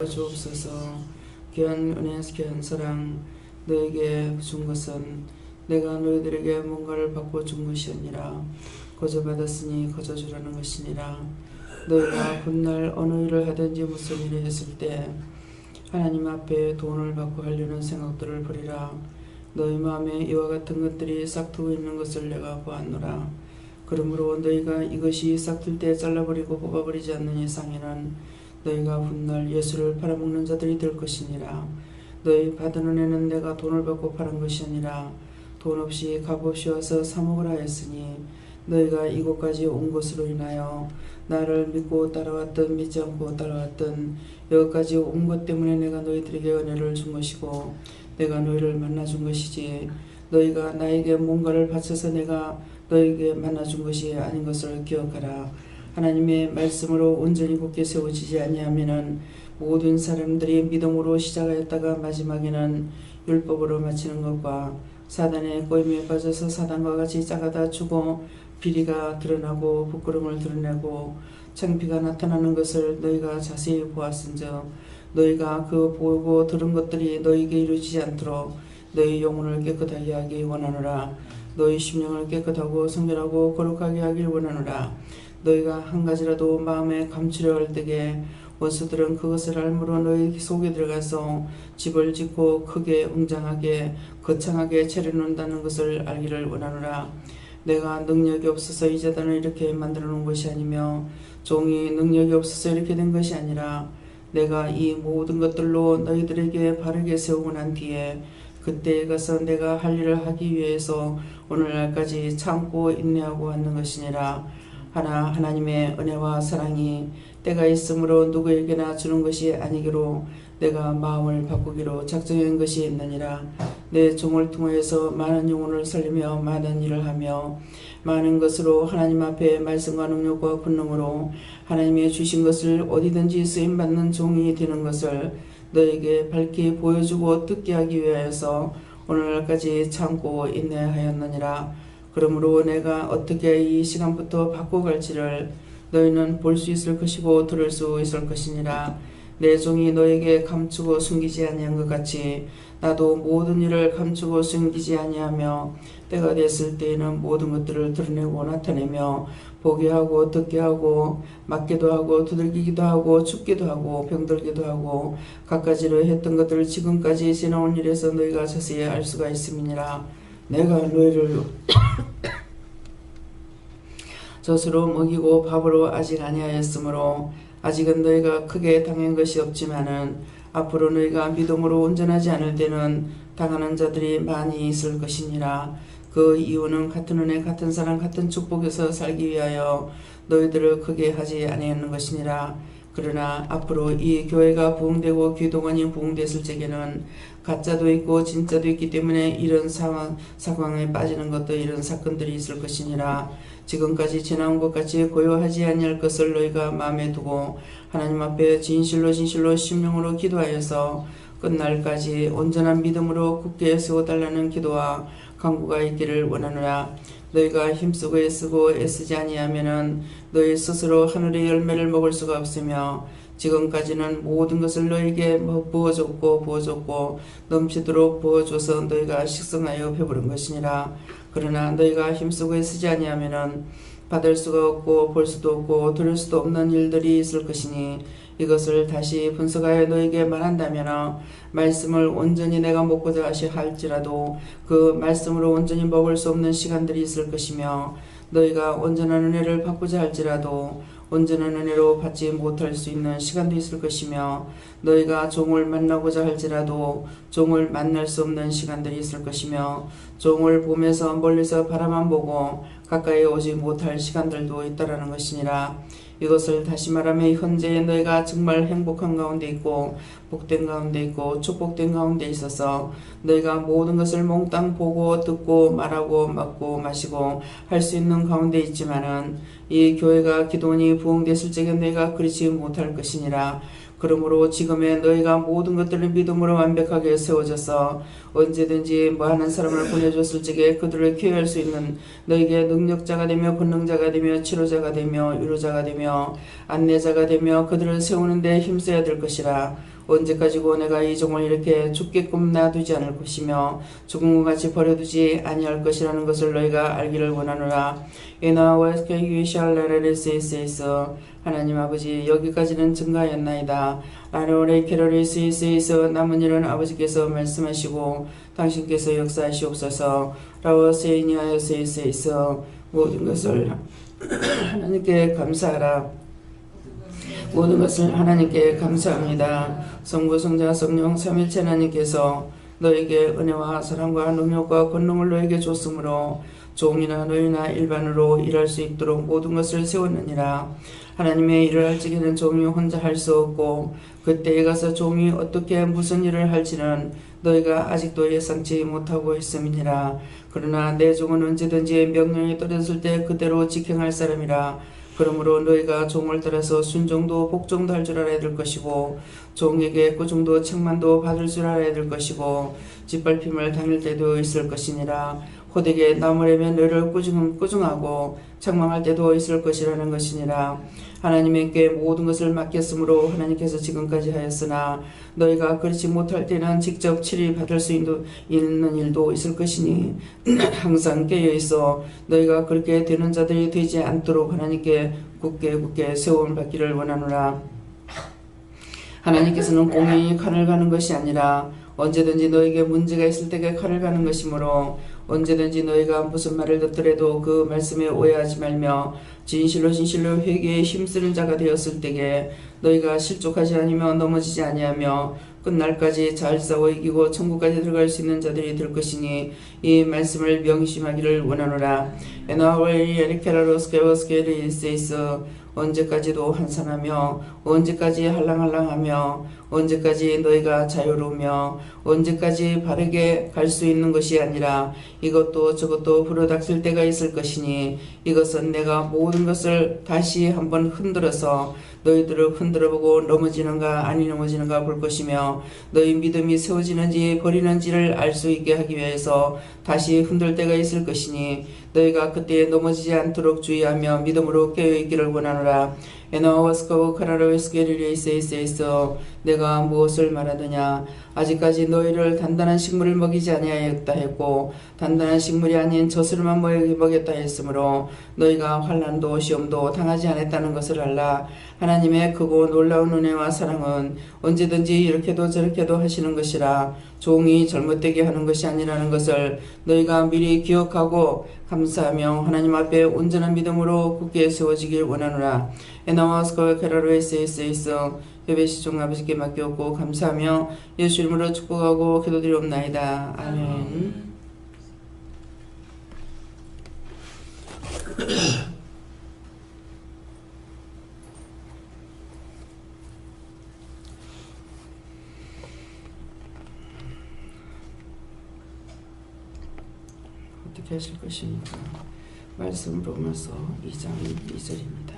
주옵소서. 귀한 은혜, 귀한 사랑 너에게 준 것은 내가 너희들에게 뭔가를 받고 준 것이 아니라 거저 받았으니 거저 주라는 것이니라. 너희가 훗날 어느 일을 하든지 무슨 일을 했을 때 하나님 앞에 돈을 받고 하려는 생각들을 버리라. 너희 마음에 이와 같은 것들이 싹트고 있는 것을 내가 보았노라. 그러므로 너희가 이것이 싹틀 때 잘라버리고 뽑아버리지 않는 이상에는 너희가 훗날 예수를 팔아먹는 자들이 될 것이니라. 너희 받은 은혜는 내가 돈을 받고 팔은 것이 아니라 돈 없이 값없이 와서 사먹으라 했으니 너희가 이곳까지 온 것으로 인하여 나를 믿고 따라왔든 믿지 않고 따라왔든 여기까지 온 것 때문에 내가 너희들에게 은혜를 준 것이고 내가 너희를 만나준 것이지 너희가 나에게 뭔가를 바쳐서 내가 너희에게 만나준 것이 아닌 것을 기억하라. 하나님의 말씀으로 온전히 굳게 세워지지 아니하면은 모든 사람들이 믿음으로 시작하였다가 마지막에는 율법으로 마치는 것과 사단의 꼬임에 빠져서 사단과 같이 짜가다 주고 비리가 드러나고 부끄러움을 드러내고 창피가 나타나는 것을 너희가 자세히 보았은즉 너희가 그 보고 들은 것들이 너희에게 이루어지지 않도록 너희 영혼을 깨끗하게 하기 원하노라. 너희 심령을 깨끗하고 성결하고 거룩하게 하길 원하노라. 너희가 한 가지라도 마음에 감추려 할 때에 원수들은 그것을 알므로 너희 속에 들어가서 집을 짓고 크게 웅장하게 거창하게 차려놓는다는 것을 알기를 원하노라. 내가 능력이 없어서 이 재단을 이렇게 만들어 놓은 것이 아니며 종이 능력이 없어서 이렇게 된 것이 아니라 내가 이 모든 것들로 너희들에게 바르게 세우고 난 뒤에 그때에 가서 내가 할 일을 하기 위해서 오늘날까지 참고 인내하고 왔는 것이니라. 하나님의 은혜와 사랑이 때가 있으므로 누구에게나 주는 것이 아니기로 내가 마음을 바꾸기로 작정한 것이 있느니라. 내 종을 통하여서 많은 영혼을 살리며 많은 일을 하며 많은 것으로 하나님 앞에 말씀과 능력과 권능으로 하나님의 주신 것을 어디든지 쓰임받는 종이 되는 것을 너에게 밝히 보여주고 듣게 하기 위하여서 오늘날까지 참고 인내하였느니라. 그러므로 내가 어떻게 이 시간부터 바꿔갈지를 너희는 볼 수 있을 것이고 들을 수 있을 것이니라. 내 종이 너에게 감추고 숨기지 아니한 것 같이 나도 모든 일을 감추고 숨기지 아니하며 때가 됐을 때에는 모든 것들을 드러내고 나타내며 보게 하고 듣게 하고 맞기도 하고 두들기기도 하고 춥기도 하고 병들기도 하고 갖가지로 했던 것들을 지금까지 지나온 일에서 너희가 자세히 알 수가 있음이니라. 내가 너희를 젖으로 먹이고 밥으로 아직 아니하였으므로 아직은 너희가 크게 당한 것이 없지만은 앞으로 너희가 믿음으로 온전하지 않을 때는 당하는 자들이 많이 있을 것이니라. 그 이유는 같은 은혜 같은 사랑 같은 축복에서 살기 위하여 너희들을 크게 하지 아니하는 것이니라. 그러나 앞으로 이 교회가 부흥되고 귀동안이 부흥됐을 적에는 가짜도 있고 진짜도 있기 때문에 이런 상황에 빠지는 것도 이런 사건들이 있을 것이니라. 지금까지 지나온 것 같이 고요하지 아니할 것을 너희가 마음에 두고 하나님 앞에 진실로 심령으로 기도하여서 끝날까지 온전한 믿음으로 굳게 세워달라는 기도와 간구가 있기를 원하노라. 너희가 힘쓰고 애쓰지 아니하면은 너희 스스로 하늘의 열매를 먹을 수가 없으며 지금까지는 모든 것을 너희에게 부어줬고 넘치도록 부어줘서 너희가 식성하여 배부른 것이니라. 그러나 너희가 힘쓰고 애쓰지 아니하면은 받을 수가 없고 볼 수도 없고 들을 수도 없는 일들이 있을 것이니 이것을 다시 분석하여 너에게 말한다면 말씀을 온전히 내가 먹고자 할지라도 그 말씀으로 온전히 먹을 수 없는 시간들이 있을 것이며 너희가 온전한 은혜를 받고자 할지라도 온전한 은혜로 받지 못할 수 있는 시간도 있을 것이며 너희가 종을 만나고자 할지라도 종을 만날 수 없는 시간들이 있을 것이며 종을 보면서 멀리서 바라만 보고 가까이 오지 못할 시간들도 있다라는 것이니라. 이것을 다시 말하면 현재 너희가 정말 행복한 가운데 있고 복된 가운데 있고 축복된 가운데 있어서 너희가 모든 것을 몽땅 보고 듣고 말하고 먹고 마시고 할 수 있는 가운데 있지만은 이 교회가 기도원이 부흥됐을 적에 너희가 그렇지 못할 것이니라. 그러므로 지금의 너희가 모든 것들을 믿음으로 완벽하게 세워져서 언제든지 뭐하는 사람을 보내줬을 적에 그들을 기회할 수 있는 너희에게 능력자가 되며 권능자가 되며 치료자가 되며 위로자가 되며 안내자가 되며 그들을 세우는 데 힘써야 될 것이라. 언제까지고 내가 이 종을 이렇게 죽게끔 놔두지 않을 것이며 죽은 것 같이 버려두지 아니할 것이라는 것을 너희가 알기를 원하노라. 하나님 아버지, 여기까지는 증가하였나이다. 라노레 케로리스이스에서 남은 일은 아버지께서 말씀하시고 당신께서 역사하시옵소서. 라오세이니아여스에서 모든 것을 하나님께 감사하라. 모든 것을 하나님께 감사합니다. 성부, 성자, 성령, 삼일체 하나님께서 너에게 은혜와 사랑과 능력과 권능을 너에게 줬으므로 종이나 너희나 일반으로 일할 수 있도록 모든 것을 세웠느니라. 하나님의 일을 할 적에는 종이 혼자 할 수 없고 그때에 가서 종이 어떻게 무슨 일을 할지는 너희가 아직도 예상치 못하고 있음이니라. 그러나 내 종은 언제든지 명령이 떨어졌을 때 그대로 직행할 사람이라. 그러므로 너희가 종을 따라서 순종도 복종도 할 줄 알아야 될 것이고 종에게 꾸중도 책망도 받을 줄 알아야 될 것이고 짓밟힘을 당할 때도 있을 것이니라. 호되게 나무라면 너를 꾸중하고 책망할 때도 있을 것이라는 것이니라. 하나님께 모든 것을 맡겼으므로 하나님께서 지금까지 하였으나 너희가 그렇지 못할 때는 직접 치리받을 수 있는 일도 있을 것이니 항상 깨어있어 너희가 그렇게 되는 자들이 되지 않도록 하나님께 굳게 세움을 받기를 원하노라. 하나님께서는 공연히 칼을 가는 것이 아니라 언제든지 너에게 문제가 있을 때에 칼을 가는 것이므로 언제든지 너희가 무슨 말을 듣더라도 그 말씀에 오해하지 말며 진실로 회개에 힘쓰는 자가 되었을 때에 너희가 실족하지 아니며 넘어지지 아니하며 끝날까지 잘 싸워 이기고 천국까지 들어갈 수 있는 자들이 될 것이니 이 말씀을 명심하기를 원하노라. 언제까지도 한산하며 언제까지 할랑할랑하며 언제까지 너희가 자유로우며 언제까지 바르게 갈 수 있는 것이 아니라 이것도 저것도 불어닥칠 때가 있을 것이니 이것은 내가 모든 것을 다시 한번 흔들어서 너희들을 흔들어보고 넘어지는가 아니 넘어지는가 볼 것이며 너희 믿음이 세워지는지 버리는지를 알 수 있게 하기 위해서 다시 흔들 때가 있을 것이니 너희가 그때에 넘어지지 않도록 주의하며 믿음으로 깨어있기를 원하노라. 에나와스카우 카나로에스게리레이세이세이서 내가 무엇을 말하느냐. 아직까지 너희를 단단한 식물을 먹이지 아니하였다 했고 단단한 식물이 아닌 젖을만 먹였다 했으므로 너희가 환난도 시험도 당하지 않았다는 것을 알라. 하나님의 크고 놀라운 은혜와 사랑은 언제든지 이렇게도 저렇게도 하시는 것이라. 종이 잘못되게 하는 것이 아니라는 것을 너희가 미리 기억하고 감사하며 하나님 앞에 온전한 믿음으로 굳게 세워지길 원하노라. 에나와스코의 케라로에세이세이서 예배시종 아버지께 맡겼고 감사하며 예수 이름으로 축복하고 기도드리옵나이다. 아멘. 어떻게 하실 것입니까? 말씀 로마서 2장 2절입니다.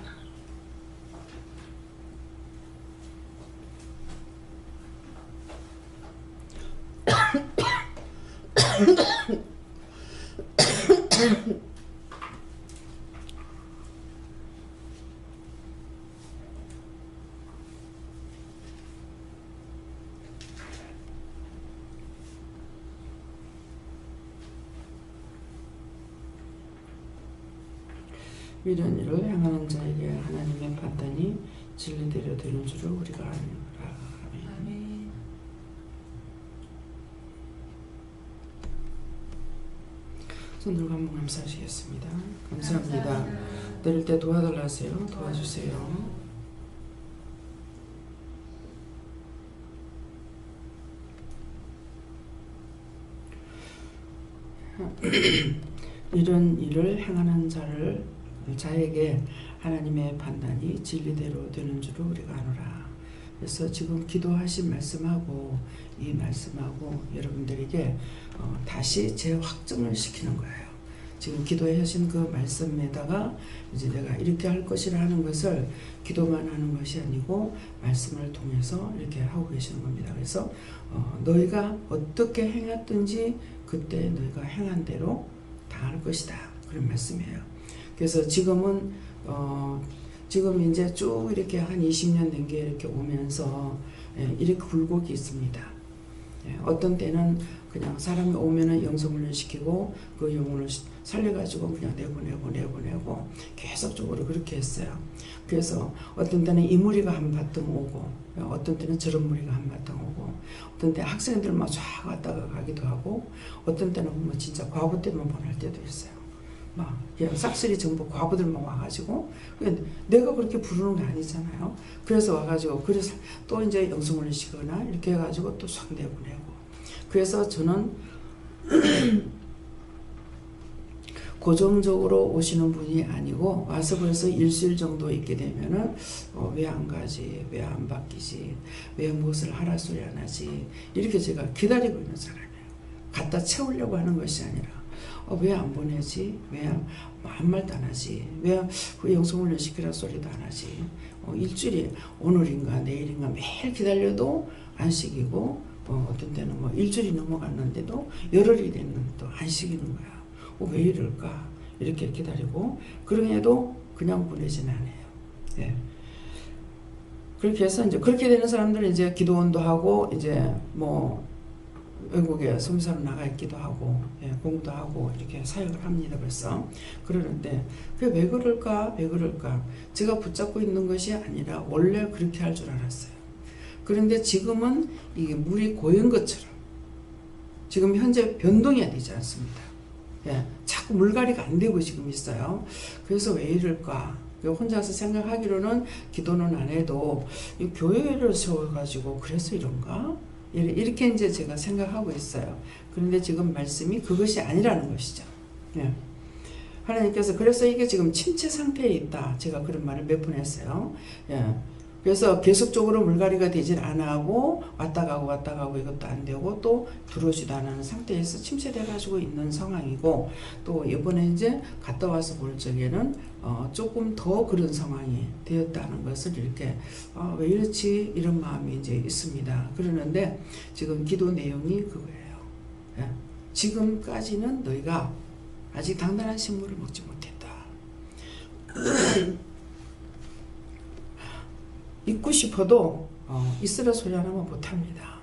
이런 일을 행하는 자에게 하나님의 판단이 진리대로 되는 줄을 우리가 아노라. 아멘. 손들고 한번 감사하시겠습니다. 감사합니다. 내릴 때 도와달라 하세요. 도와주세요. 이런 일을 행하는 자에게 하나님의 판단이 진리대로 되는 줄을 우리가 아노라. 그래서 지금 기도하신 말씀하고 이 말씀하고 여러분들에게 다시 재확정을 시키는 거예요. 지금 기도해 하신 그 말씀에다가 이제 내가 이렇게 할 것이라 하는 것을 기도만 하는 것이 아니고 말씀을 통해서 이렇게 하고 계시는 겁니다. 그래서 너희가 어떻게 행했든지 그때 너희가 행한 대로 당할 것이다. 그런 말씀이에요. 그래서 지금은 지금 이제 쭉 이렇게 한 20년 된 게 이렇게 오면서 이렇게 굴곡이 있습니다. 어떤 때는 그냥 사람이 오면은 영성훈련 시키고 그 영혼을 살려가지고 그냥 내보내고 계속적으로 그렇게 했어요. 그래서 어떤 때는 이 무리가 한바탕 오고 어떤 때는 저런 무리가 한바탕 오고 어떤 때 학생들만 쫙 왔다가 가기도 하고 어떤 때는 뭐 진짜 과부 때만 보낼 때도 있어요. 막 싹쓸이 전부 과부들만 와가지고 내가 그렇게 부르는 게 아니잖아요. 그래서 와가지고 그래서 또 이제 영성훈련 시키거나 이렇게 해가지고 또 싹 내보내고 그래서 저는 고정적으로 오시는 분이 아니고 와서 벌써 일주일 정도 있게 되면은 왜 안 가지, 왜 안 바뀌지, 왜 무엇을 하라 소리 안 하지 이렇게 제가 기다리고 있는 사람이에요. 갖다 채우려고 하는 것이 아니라 왜 안 보내지, 왜 아무 말도 안 하지, 왜 영성훈련 시키라 소리도 안 하지. 일주일이 오늘인가 내일인가 매일 기다려도 안 시키고 어떤 때는 뭐 일주일이 넘어갔는데도 열흘이 됐는데도 안 시키는 거야. 왜 이럴까? 이렇게 기다리고 그럼에도 그냥 보내진 않아요. 그렇게 해서 이제 그렇게 되는 사람들은 이제 기도원도 하고 이제 뭐 외국에 선교사로 나가 있기도 하고 공부도 하고 이렇게 사역을 합니다. 벌써 그러는데 그게 왜 그럴까? 제가 붙잡고 있는 것이 아니라 원래 그렇게 할 줄 알았어요. 그런데 지금은 이게 물이 고인 것처럼 지금 현재 변동이 되지 않습니다. 자꾸 물갈이가 안 되고 지금 있어요. 그래서 왜 이럴까? 혼자서 생각하기로는 기도는 안 해도 이 교회를 세워가지고 그래서 이런가? 이렇게 이제 제가 생각하고 있어요. 그런데 지금 말씀이 그것이 아니라는 것이죠. 하나님께서 그래서 이게 지금 침체 상태에 있다. 제가 그런 말을 몇 번 했어요. 그래서 계속적으로 물갈이가 되질 않아하고 왔다 가고 이것도 안 되고 또 들어오지도 않는 상태에서 침체돼 가지고 있는 상황이고 또 이번에 이제 갔다 와서 볼 적에는 조금 더 그런 상황이 되었다는 것을 이렇게 왜 이렇지 이런 마음이 이제 있습니다. 그러는데 지금 기도 내용이 그거예요. 지금까지는 너희가 아직 단단한 식물을 먹지 못했다. 있고 싶어도 있으라 소리 하나만 못합니다.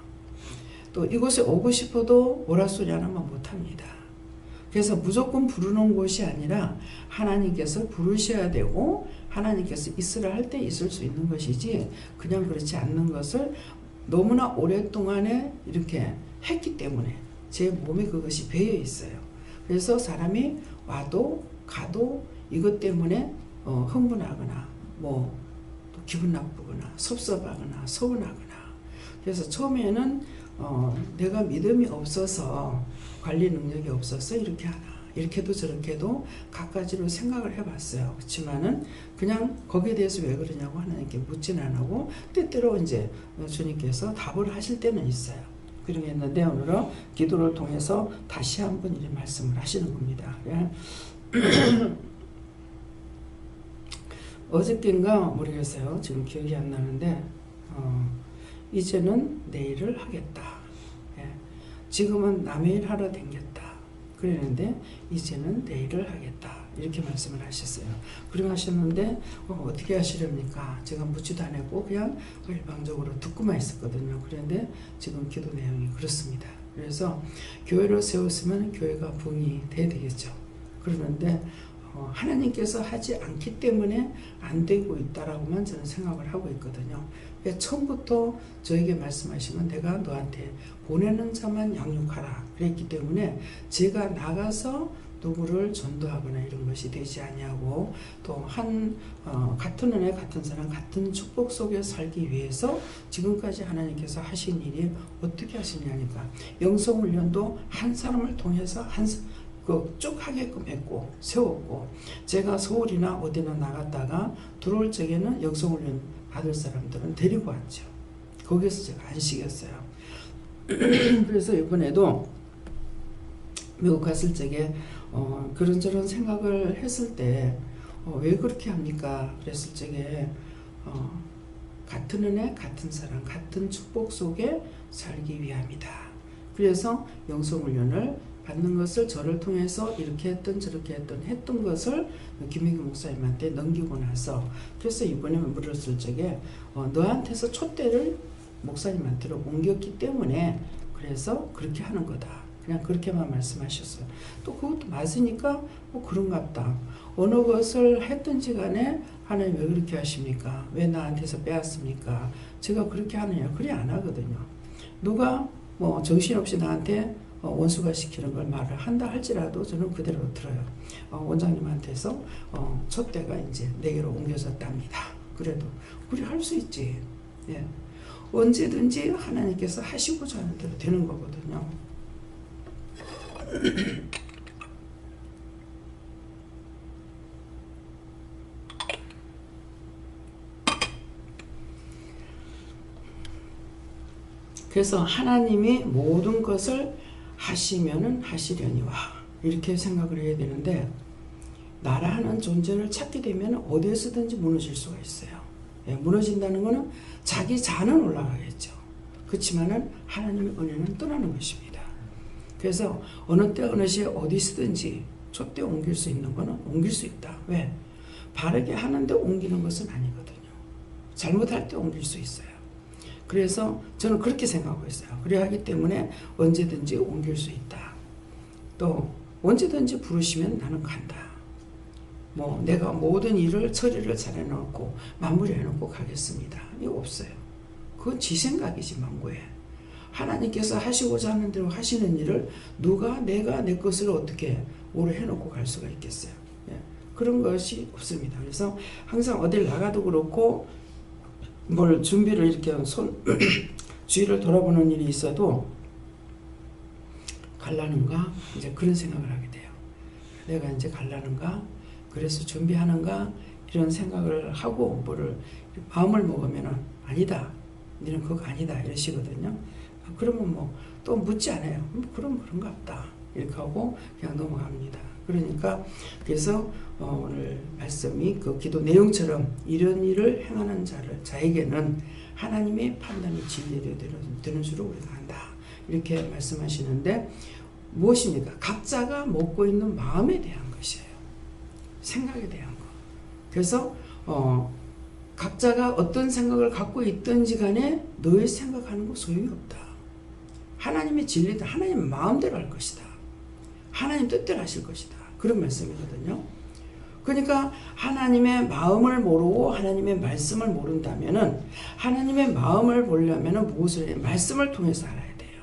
또 이곳에 오고 싶어도 오라 소리 하나만 못합니다. 그래서 무조건 부르는 곳이 아니라 하나님께서 부르셔야 되고 하나님께서 있으라 할 때 있을 수 있는 것이지 그냥 그렇지 않는 것을 너무나 오랫동안에 이렇게 했기 때문에 제 몸에 그것이 배어 있어요. 그래서 사람이 와도 가도 이것 때문에 흥분하거나 뭐 기분 나쁘거나 섭섭하거나 서운하거나 그래서 처음에는 내가 믿음이 없어서 관리 능력이 없어서 이렇게 하나 이렇게도 저렇게도 갖가지로 생각을 해봤어요. 그렇지만은 그냥 거기에 대해서 왜 그러냐고 하나님께 묻지는 안 하고 때때로 이제 주님께서 답을 하실 때는 있어요. 그러겠는데 오늘은 기도를 통해서 다시 한번 이렇게 말씀을 하시는 겁니다. 어저께인가 모르겠어요. 지금 기억이 안 나는데 이제는 내일을 하겠다. 지금은 남의 일 하러 댕겼다. 그랬는데 이제는 내일을 하겠다. 이렇게 말씀을 하셨어요. 그렇게 하셨는데 어떻게 하시렵니까? 제가 묻지도 않았고 그냥 일방적으로 듣고만 있었거든요. 그런데 지금 기도 내용이 그렇습니다. 그래서 교회를 세웠으면 교회가 부흥이 돼야 되겠죠. 그러는데 하나님께서 하지 않기 때문에 안 되고 있다라고만 저는 생각을 하고 있거든요. 처음부터 저에게 말씀하시면 내가 너한테 보내는 자만 양육하라 그랬기 때문에 제가 나가서 누구를 전도하거나 이런 것이 되지 아니하고 또 같은 은혜 같은 사랑 같은 축복 속에 살기 위해서 지금까지 하나님께서 하신 일이 어떻게 하시냐니까 영성훈련도 한 사람을 통해서 쭉 하게끔 했고 세웠고 제가 서울이나 어디나 나갔다가 들어올 적에는 영성훈련 받을 사람들은 데리고 왔죠. 거기서 제가 안 시켰어요. 그래서 이번에도 미국 갔을 적에 그런저런 생각을 했을 때 왜 그렇게 합니까? 그랬을 적에 같은 은혜 같은 사랑 같은 축복 속에 살기 위함이다. 그래서 영성훈련을 받는 것을 저를 통해서 이렇게 했던 저렇게 했던 것을 김혜규 목사님한테 넘기고 나서 그래서 이번에 물었을 적에 너한테서 촛대를 목사님한테로 옮겼기 때문에 그래서 그렇게 하는 거다. 그냥 그렇게만 말씀하셨어요. 또 그것도 맞으니까 뭐 그런갑다. 어느 것을 했든지 간에 하나님 왜 그렇게 하십니까? 왜 나한테서 빼앗습니까? 제가 그렇게 하느냐? 그래 안 하거든요. 누가 뭐 정신없이 나한테 원수가 시키는 걸 말을 한다 할지라도 저는 그대로 들어요. 원장님한테서 촛대가 이제 내게로 옮겨졌답니다. 그래도 우리 할 수 있지. 예. 언제든지 하나님께서 하시고자 하는 대로 되는 거거든요. 그래서 하나님이 모든 것을 하시면은 하시려니와 이렇게 생각을 해야 되는데, 나라는 존재를 찾게 되면 어디에서든지 무너질 수가 있어요. 예, 무너진다는 것은 자기 자는 올라가겠죠. 그렇지만은 하나님의 은혜는 떠나는 것입니다. 그래서 어느 때 어느 시에 어디서든지 촛대 옮길 수 있는 것은 옮길 수 있다. 왜? 바르게 하는데 옮기는 것은 아니거든요. 잘못할 때 옮길 수 있어요. 그래서 저는 그렇게 생각하고 있어요. 그래야 하기 때문에 언제든지 옮길 수 있다. 또 언제든지 부르시면 나는 간다. 뭐 내가 모든 일을 처리를 잘 해놓고 마무리 해놓고 가겠습니다. 이거 없어요. 그건 지 생각이지만 뭐해. 하나님께서 하시고자 하는 대로 하시는 일을 누가 내가 내 것을 어떻게 오래 해놓고 갈 수가 있겠어요. 예. 그런 것이 없습니다. 그래서 항상 어딜 나가도 그렇고 뭘 준비를 이렇게 주위를 돌아보는 일이 있어도 갈라는가 이제 그런 생각을 하게 돼요. 내가 이제 갈라는가 그래서 준비하는가 이런 생각을 하고 뭐를 마음을 먹으면은 아니다. 너는 그거 아니다 이러시거든요. 그러면 뭐 또 묻지 않아요. 그럼 그런가 보다 이렇게 하고 그냥 넘어갑니다. 그러니까 그래서 오늘 말씀이 그 기도 내용처럼 이런 일을 행하는 자에게는 하나님의 판단이 진리되어 되는 줄을 우리가 안다. 이렇게 말씀하시는데 무엇입니까? 각자가 먹고 있는 마음에 대한 것이에요. 생각에 대한 것. 그래서 각자가 어떤 생각을 갖고 있든지 간에 너의 생각하는 거 소용이 없다. 하나님의 진리다. 하나님 마음대로 할 것이다. 하나님 뜻대로 하실 것이다. 그런 말씀이거든요. 그러니까 하나님의 마음을 모르고 하나님의 말씀을 모른다면은 하나님의 마음을 보려면은 무엇을 해야? 말씀을 통해서 알아야 돼요.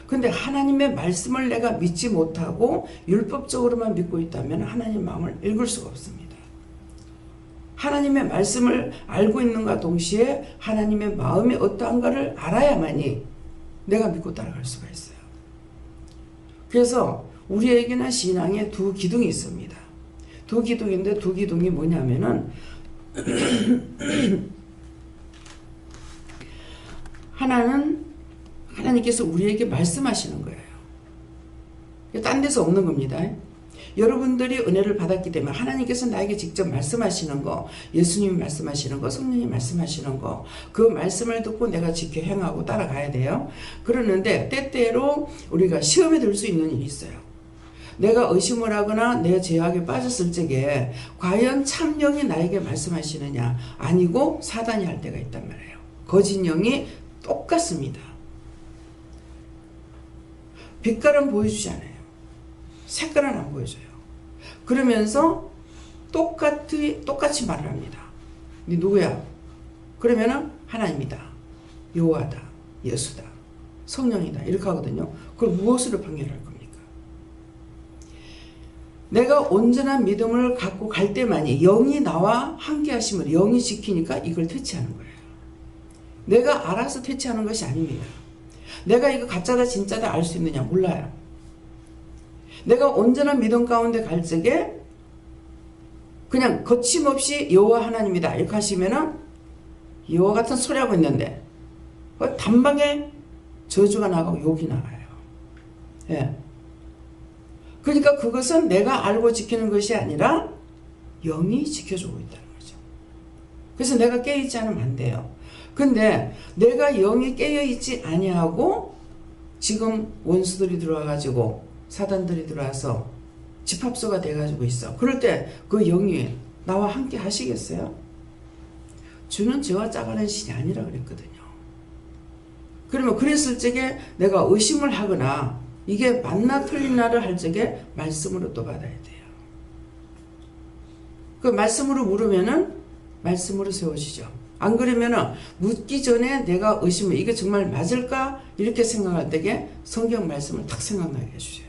근데 하나님의 말씀을 내가 믿지 못하고 율법적으로만 믿고 있다면 하나님의 마음을 읽을 수가 없습니다. 하나님의 말씀을 알고 있는가 동시에 하나님의 마음이 어떠한가를 알아야만이 내가 믿고 따라갈 수가 있어요. 그래서 우리에게는 신앙에 두 기둥이 있습니다. 두 기둥인데 두 기둥이 뭐냐면은 하나는 하나님께서 우리에게 말씀하시는 거예요. 딴 데서 없는 겁니다. 여러분들이 은혜를 받았기 때문에 하나님께서 나에게 직접 말씀하시는 거, 예수님이 말씀하시는 거, 성령이 말씀하시는 거, 그 말씀을 듣고 내가 지켜 행하고 따라가야 돼요. 그러는데 때때로 우리가 시험에 들 수 있는 일이 있어요. 내가 의심을 하거나 내 죄악에 빠졌을 적에 과연 참 영이 나에게 말씀하시느냐, 아니고 사단이 할 때가 있단 말이에요. 거짓 영이 똑같습니다. 빛깔은 보여주지 않아요. 색깔은 안 보여줘요. 그러면서 똑같이 말을 합니다. 네 누구야? 그러면은 하나님이다, 여호와다, 예수다, 성령이다 이렇게 하거든요. 그걸 무엇으로 판결할 겁니까? 내가 온전한 믿음을 갖고 갈 때만이 영이 나와 함께 하시면 영이 지키니까 이걸 퇴치하는 거예요. 내가 알아서 퇴치하는 것이 아닙니다. 내가 이거 가짜다 진짜다 알 수 있느냐? 몰라요. 내가 온전한 믿음 가운데 갈 적에 그냥 거침없이 여호와 하나님이다 이렇게 하시면은 여호와 같은 소리 하고 있는데 단방에 저주가 나가고 욕이 나가요. 예. 그러니까 그것은 내가 알고 지키는 것이 아니라 영이 지켜주고 있다는 거죠. 그래서 내가 깨어있지 않으면 안 돼요. 근데 내가 영이 깨어있지 아니하고 지금 원수들이 들어와가지고 사단들이 들어와서 집합소가 돼가지고 있어. 그럴 때 그 영이 나와 함께 하시겠어요? 주는 저와 짜가는 신이 아니라 그랬거든요. 그러면 그랬을 적에 내가 의심을 하거나 이게 맞나 틀리나를 할 적에 말씀으로 또 받아야 돼요. 그 말씀으로 물으면은 말씀으로 세워지죠. 안 그러면은 묻기 전에 내가 의심을 이게 정말 맞을까 이렇게 생각할 때에 성경 말씀을 탁 생각나게 해주세요.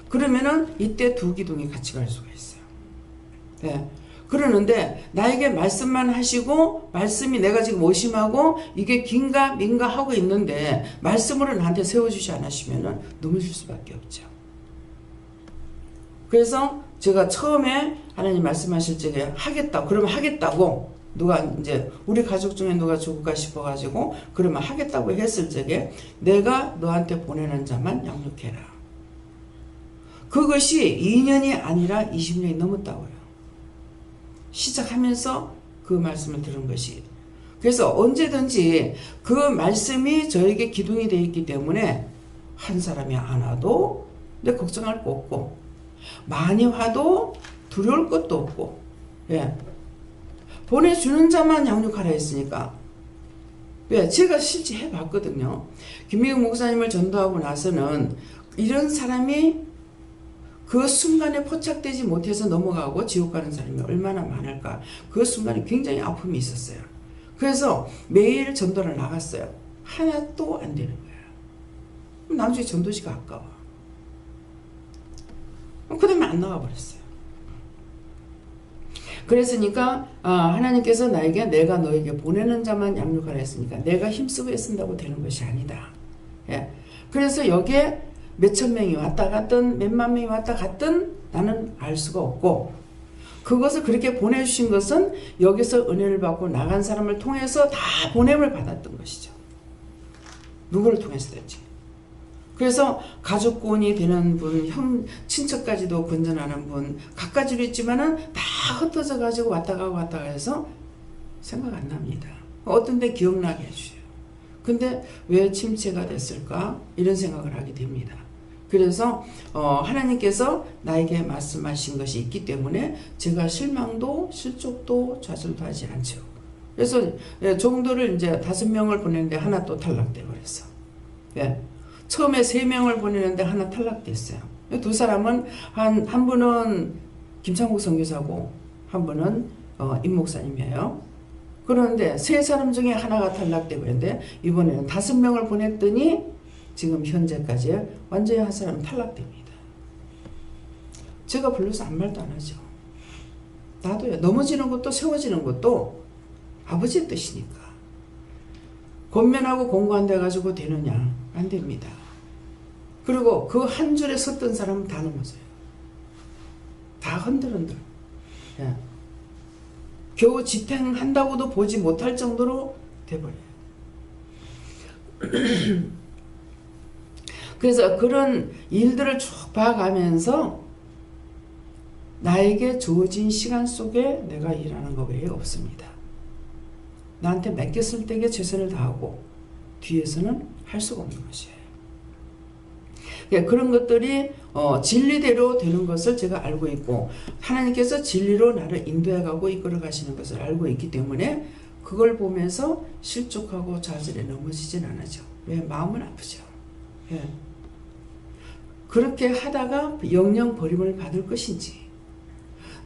그러면은 이때 두 기둥이 같이 갈 수가 있어요. 네. 그러는데 나에게 말씀만 하시고 말씀이 내가 지금 의심하고 이게 긴가 민가 하고 있는데 말씀으로 나한테 세워주지 않으시면은 넘어질 수밖에 없죠. 그래서 제가 처음에 하나님 말씀하실 적에 하겠다고 그러면 하겠다고 누가 이제 우리 가족 중에 누가 죽을까 싶어가지고 그러면 하겠다고 했을 적에 내가 너한테 보내는 자만 양육해라. 그것이 2년이 아니라 20년이 넘었다고요. 시작하면서 그 말씀을 들은 것이. 그래서 언제든지 그 말씀이 저에게 기둥이 되어 있기 때문에 한 사람이 안 와도 내 걱정할 거 없고 많이 와도 두려울 것도 없고 예. 보내주는 자만 양육하라 했으니까 왜? 제가 실제 해봤거든요. 김미경 목사님을 전도하고 나서는 이런 사람이 그 순간에 포착되지 못해서 넘어가고 지옥 가는 사람이 얼마나 많을까. 그 순간에 굉장히 아픔이 있었어요. 그래서 매일 전도를 나갔어요. 하나도 안 되는 거예요. 나중에 전도지가 아까워. 그 다음에 안 나가버렸어요. 그랬으니까 하나님께서 나에게 내가 너에게 보내는 자만 양육하라 했으니까 내가 힘쓰고 애쓴다고 되는 것이 아니다. 예. 그래서 여기에 몇천 명이 왔다 갔든 몇만 명이 왔다 갔든 나는 알 수가 없고 그것을 그렇게 보내주신 것은 여기서 은혜를 받고 나간 사람을 통해서 다 보냄을 받았던 것이죠. 누구를 통해서든지. 그래서 가족권이 되는 분, 친척까지도 건전하는 분 갖가지로 있지만은 다 흩어져 가지고 왔다 가고 왔다 가서 생각 안 납니다. 어떤 데 기억나게 해주세요. 근데 왜 침체가 됐을까? 이런 생각을 하게 됩니다. 그래서 하나님께서 나에게 말씀하신 것이 있기 때문에 제가 실망도 실족도 좌절도 하지 않죠. 그래서 종도를 이제 5명을 보내는데 하나 또 탈락돼 버렸어. 예. 처음에 3명을 보내는데 하나 탈락됐어요. 두 사람은 한 분은 김창국 선교사고 한 분은 임 목사님이에요. 그런데 3사람 중에 하나가 탈락되고 있는데 이번에는 5명을 보냈더니 지금 현재까지 완전히 한 사람은 탈락됩니다. 제가 불러서 아무 말도 안 하죠. 나도요. 넘어지는 것도 세워지는 것도 아버지의 뜻이니까. 권면하고 공부한다 해가지고 되느냐? 안 됩니다. 그리고 그 한 줄에 섰던 사람은 다 넘어져요. 다 흔들흔들. 예. 겨우 지탱한다고도 보지 못할 정도로 돼버려요. 그래서 그런 일들을 쭉 봐가면서 나에게 주어진 시간 속에 내가 일하는 것 외에 없습니다. 나한테 맡겼을 때에 최선을 다하고 뒤에서는 할 수가 없는 것이에요. 그런 것들이 진리대로 되는 것을 제가 알고 있고 하나님께서 진리로 나를 인도해가고 이끌어 가시는 것을 알고 있기 때문에 그걸 보면서 실족하고 좌절에 넘어지진 않아죠. 왜? 마음은 아프죠. 예. 그렇게 하다가 영영 버림을 받을 것인지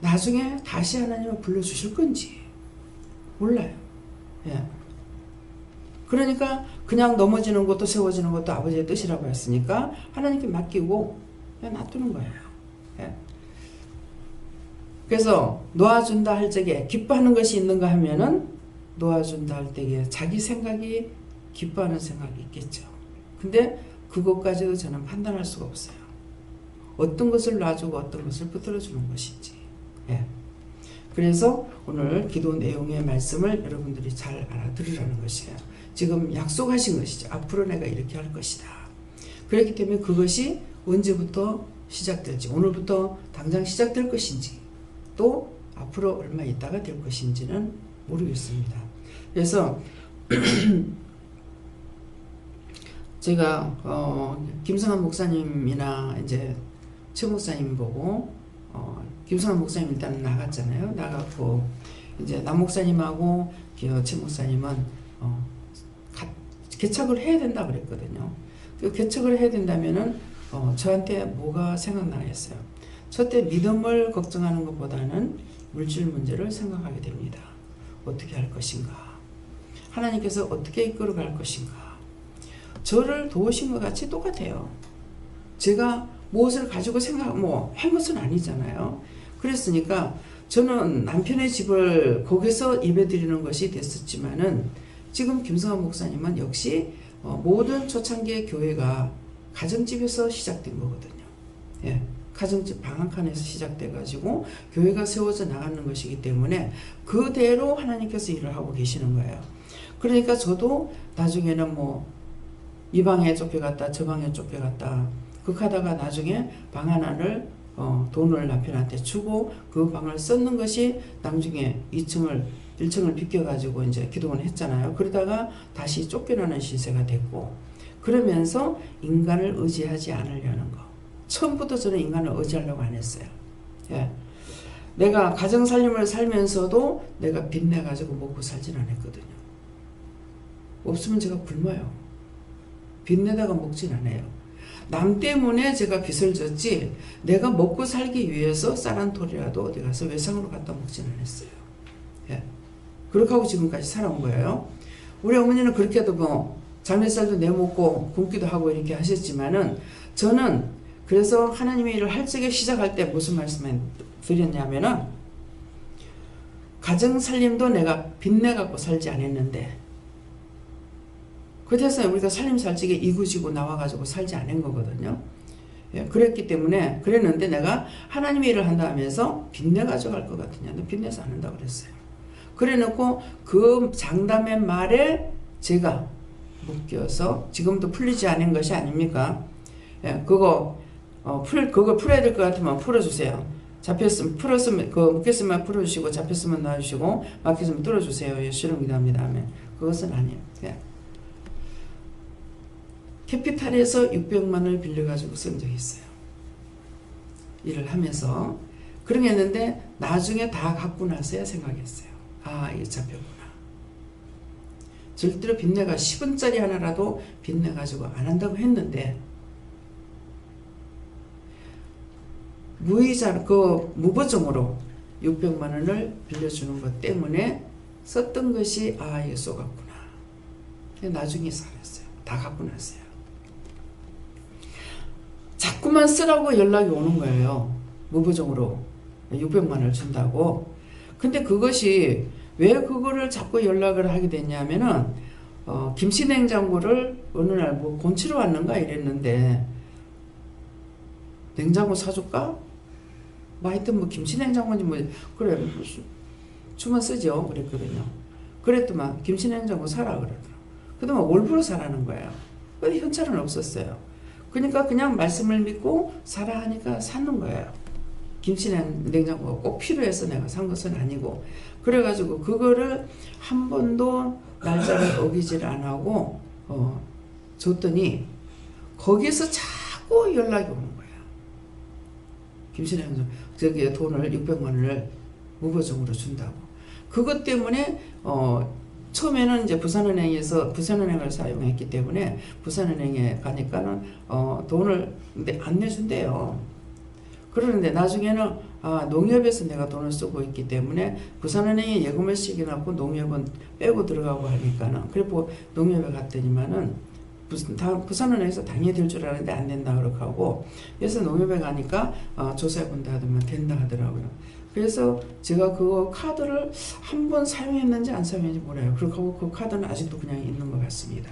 나중에 다시 하나님을 불러주실 건지 몰라요. 예. 그러니까 그냥 넘어지는 것도 세워지는 것도 아버지의 뜻이라고 했으니까 하나님께 맡기고 그냥 놔두는 거예요. 예. 그래서 놓아준다 할 적에 기뻐하는 것이 있는가 하면은 놓아준다 할 때에 자기 생각이 기뻐하는 생각이 있겠죠. 근데 그것까지도 저는 판단할 수가 없어요. 어떤 것을 놔주고 어떤 것을 붙들어주는 것인지. 예. 그래서 오늘 기도 내용의 말씀을 여러분들이 잘 알아들으라는 것이에요. 지금 약속하신 것이죠. 앞으로 내가 이렇게 할 것이다. 그렇기 때문에 그것이 언제부터 시작될지, 오늘부터 당장 시작될 것인지, 또 앞으로 얼마 있다가 될 것인지는 모르겠습니다. 그래서 제가 김성환 목사님이나 이제 최 목사님 보고 김성환 목사님 일단 나갔잖아요. 나갔고 이제 남 목사님하고 최 목사님은 개척을 해야 된다 그랬거든요. 그 개척을 해야 된다면은 저한테 뭐가 생각나겠어요? 저때 믿음을 걱정하는 것보다는 물질 문제를 생각하게 됩니다. 어떻게 할 것인가? 하나님께서 어떻게 이끌어갈 것인가? 저를 도우신 것 같이 똑같아요. 제가 무엇을 가지고 한 것은 아니잖아요. 그랬으니까 저는 남편의 집을 거기서 예배드리는 것이 됐었지만은 지금 김성환 목사님은 역시 모든 초창기의 교회가 가정집에서 시작된 거거든요. 예, 가정집 방 한 칸에서 시작돼가지고 교회가 세워져 나가는 것이기 때문에 그대로 하나님께서 일을 하고 계시는 거예요. 그러니까 저도 나중에는 이 방에 쫓겨갔다 저 방에 쫓겨갔다 극하다가 나중에 방 하나를 돈을 남편한테 주고 그 방을 썼는 것이 나중에 1층을 비껴가지고 이제 기도원 했잖아요. 그러다가 다시 쫓겨나는 시세가 됐고, 그러면서 인간을 의지하지 않으려는 거. 처음부터 저는 인간을 의지하려고 안 했어요. 예. 내가 가정살림을 살면서도 내가 빚내가지고 먹고 살진 않았거든요. 없으면 제가 굶어요. 빚내다가 먹진 않아요. 남 때문에 제가 빚을 졌지 내가 먹고 살기 위해서 쌀 한 톨이라도 어디 가서 외상으로 갖다 먹진 않았어요. 예. 그렇게 하고 지금까지 살아온 거예요. 우리 어머니는 그렇게 해도 장례살도 내먹고 굶기도 하고 이렇게 하셨지만은 저는 그래서 하나님의 일을 할 적에 시작할 때 무슨 말씀을 드렸냐면은 가정살림도 내가 빚내갖고 살지 않았는데 그래서 우리가 살림 살 적에 이구지구 나와가지고 살지 않은 거거든요. 예, 그랬기 때문에 그랬는데 내가 하나님의 일을 한다 하면서 빚내가지고 할 것 같으냐. 너 빚내서 안 한다고 그랬어요. 그래 놓고 그 장담의 말에 제가 묶여서 지금도 풀리지 않은 것이 아닙니까? 예, 그거 풀어야 될 것 같으면 풀어주세요. 잡혔으면 풀었으면 묶였으면 풀어주시고 잡혔으면 놔주시고 막혔으면 뚫어주세요. 예수를 기도합니다 하면 그것은 아니에요. 예. 캐피탈에서 600만을 빌려가지고 쓴 적이 있어요. 일을 하면서 그런 게 했는데 나중에 다 갖고 나서야 생각했어요. 아, 이게 잡혔구나. 절대로 빚내가 10원짜리 하나라도 빚내가지고 안 한다고 했는데 무이자 무보증으로 600만 원을 빌려주는 것 때문에 썼던 것이 이게 쏘갔구나. 나중에 살았어요. 다 갖고 났어요. 자꾸만 쓰라고 연락이 오는 거예요. 무보증으로 600만 원을 준다고. 근데 그것이 왜 그거를 자꾸 연락을 하게 됐냐면은 김치냉장고를 어느 날 곤치러 왔는가 이랬는데 냉장고 사줄까? 하여튼 김치냉장고인지 그래 주문 쓰죠 그랬거든요. 그랬더만 김치냉장고 사라 그러더라고. 그동안 월부로 사라는 거예요. 근데 현찰은 없었어요. 그러니까 그냥 말씀을 믿고 사라 하니까 사는 거예요. 김치냉장고가 꼭 필요해서 내가 산 것은 아니고. 그래가지고 그거를 한 번도 날짜를 어기질 안 하고 줬더니 거기서 자꾸 연락이 오는 거예요. 김치냉장고 저기 돈을 600만 원을 무보증으로 준다고. 그것 때문에 처음에는 이제 부산은행을 사용했기 때문에 부산은행에 가니까는 돈을 안 내준대요. 그러는데 나중에는 농협에서 내가 돈을 쓰고 있기 때문에 부산은행에 예금을 시켜놓고 농협은 빼고 들어가고 하니까는 그리고 농협에 갔더니만은 부산은행에서 당연히 될 줄 알았는데 안 된다 그렇게 하고 그래서 농협에 가니까 조사해 본다 하더만 된다 하더라고요. 그래서 제가 그 카드를 한 번 사용했는지 안 사용했는지 몰라요. 그렇게 하고 그 카드는 아직도 그냥 있는 것 같습니다.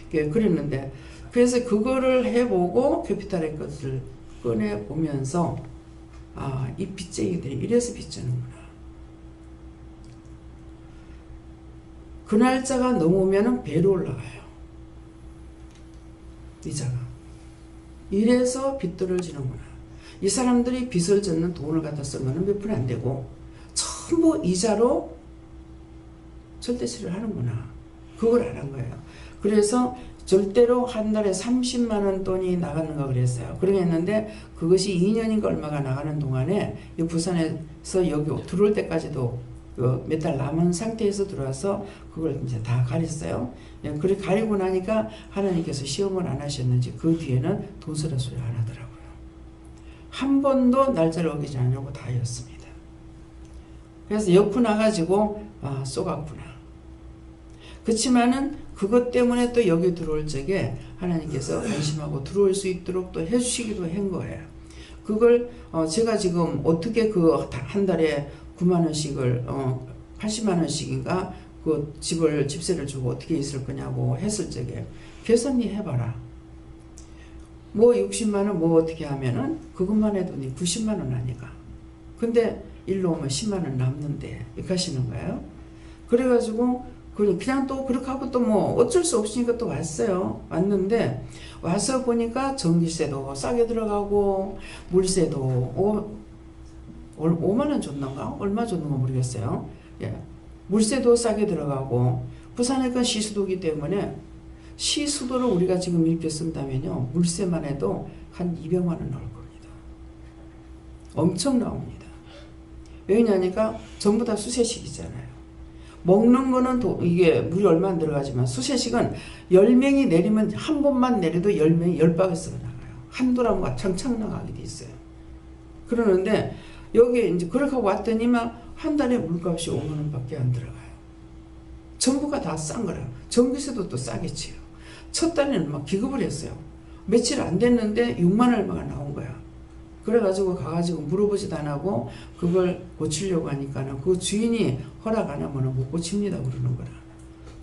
그랬는데 그래서 그거를 해보고 캐피탈의 것을 꺼내보면서 이 빚쟁이들이 이래서 빚지는구나. 그 날짜가 넘으면 배로 올라가요. 이자가. 이래서 빚들을 지는구나. 이 사람들이 빚을 졌는 돈을 갖다 쓴 거는 몇 푼 안 되고 전부 이자로 절대치를 하는구나. 그걸 안 한 거예요. 그래서 절대로 한 달에 30만 원 돈이 나가는가 그랬어요. 그러겠는데 그것이 2년인가 얼마가 나가는 동안에 이 부산에서 여기 들어올 때까지도 몇 달 남은 상태에서 들어와서 그걸 이제 다 가렸어요. 예, 그렇게 가리고 나니까 하나님께서 시험을 안 하셨는지 그 뒤에는 돈 쓰라 소리 안 하더라고요. 한 번도 날짜를 어기지 않으려고 다 했습니다. 그래서 엮고 나가지고 쏘갔구나. 그렇지만은 그것 때문에 또 여기 들어올 적에 하나님께서 안심하고 들어올 수 있도록 또 해주시기도 한 거예요. 그걸 제가 지금 어떻게 그 한 달에 9만 원씩을 80만 원씩인가 그 집세를 주고 어떻게 있을 거냐고 했을 적에 계산이 해봐라. 뭐 60만 원 뭐 어떻게 하면은 그것만 해도 90만 원 아니까. 근데 일로 오면 10만 원 남는데 이렇게 하시는 거예요. 그래가지고 그냥 또 그렇게 하고 또 뭐 어쩔 수 없으니까 또 왔어요. 왔는데 와서 보니까 전기세도 싸게 들어가고 물세도 5만 원 줬는가? 얼마 줬는가 모르겠어요. 예. 물세도 싸게 들어가고 부산에 건 시수도기 때문에 시수도를 우리가 지금 이렇게 쓴다면요. 물세만 해도 한 200만 원 나올 겁니다. 엄청 나옵니다. 왜냐니까 전부 다 수세식이잖아요. 먹는 거는 이게 물이 얼마 안 들어가지만 수세식은 10명이 내리면 한 번만 내려도 10명이 10바퀴씩 나가요. 한도람과 창창 나가게 돼 있어요. 그러는데 여기 이제 그렇게 하고 왔더니만 한 달에 물값이 5만 원밖에 안 들어가요. 전부가 다 싼 거라요. 전기세도 또 싸게 치요. 첫 달에는 막 기급을 했어요. 며칠 안 됐는데 6만 얼마가 나온 거야. 그래가지고 가가지고 물어보지도 안 하고 그걸 고치려고 하니까는 그 주인이 허락 안 하면 못 고칩니다 그러는 거라.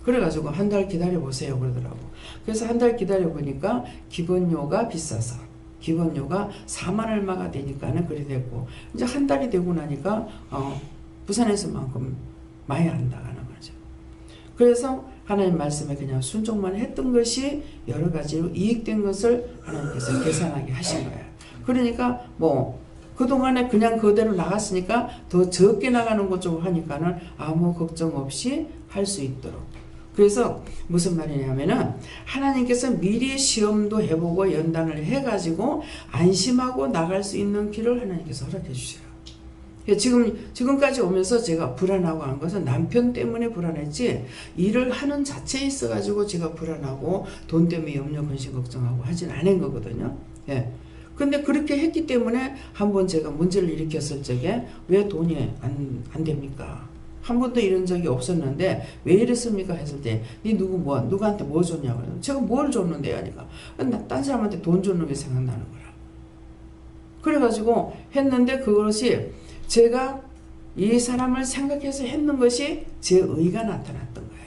그래가지고 한 달 기다려보세요 그러더라고. 그래서 한 달 기다려보니까 기본료가 비싸서 기본료가 4만 얼마가 되니까는 그래 됐고 이제 한 달이 되고 나니까 부산에서만큼 많이 안 나가는 거죠. 그래서 하나님 말씀에 그냥 순종만 했던 것이 여러 가지로 이익된 것을 하나님께서 계산하게 하신 거예요. 그러니까 뭐 그동안에 그냥 그대로 나갔으니까 더 적게 나가는 것 좀 하니까는 아무 걱정 없이 할 수 있도록. 그래서 무슨 말이냐면은 하나님께서 미리 시험도 해보고 연단을 해가지고 안심하고 나갈 수 있는 길을 하나님께서 허락해 주셔요. 지금까지 오면서 제가 불안하고 한 것은 남편 때문에 불안했지 일을 하는 자체에 있어가지고 제가 불안하고 돈 때문에 염려, 근심, 걱정하고 하진 않은 거거든요. 예. 근데 그렇게 했기 때문에 한번 제가 문제를 일으켰을 적에 왜 돈이 안 됩니까? 한 번도 이런 적이 없었는데 왜 이랬습니까? 했을 때 니 누구한테 뭐 줬냐고. 제가 뭘 줬는데요? 하니까 나 딴 사람한테 돈 줬는 게 생각나는 거라. 그래가지고 했는데 그것이 제가 이 사람을 생각해서 했는 것이 제 의가 나타났던 거예요.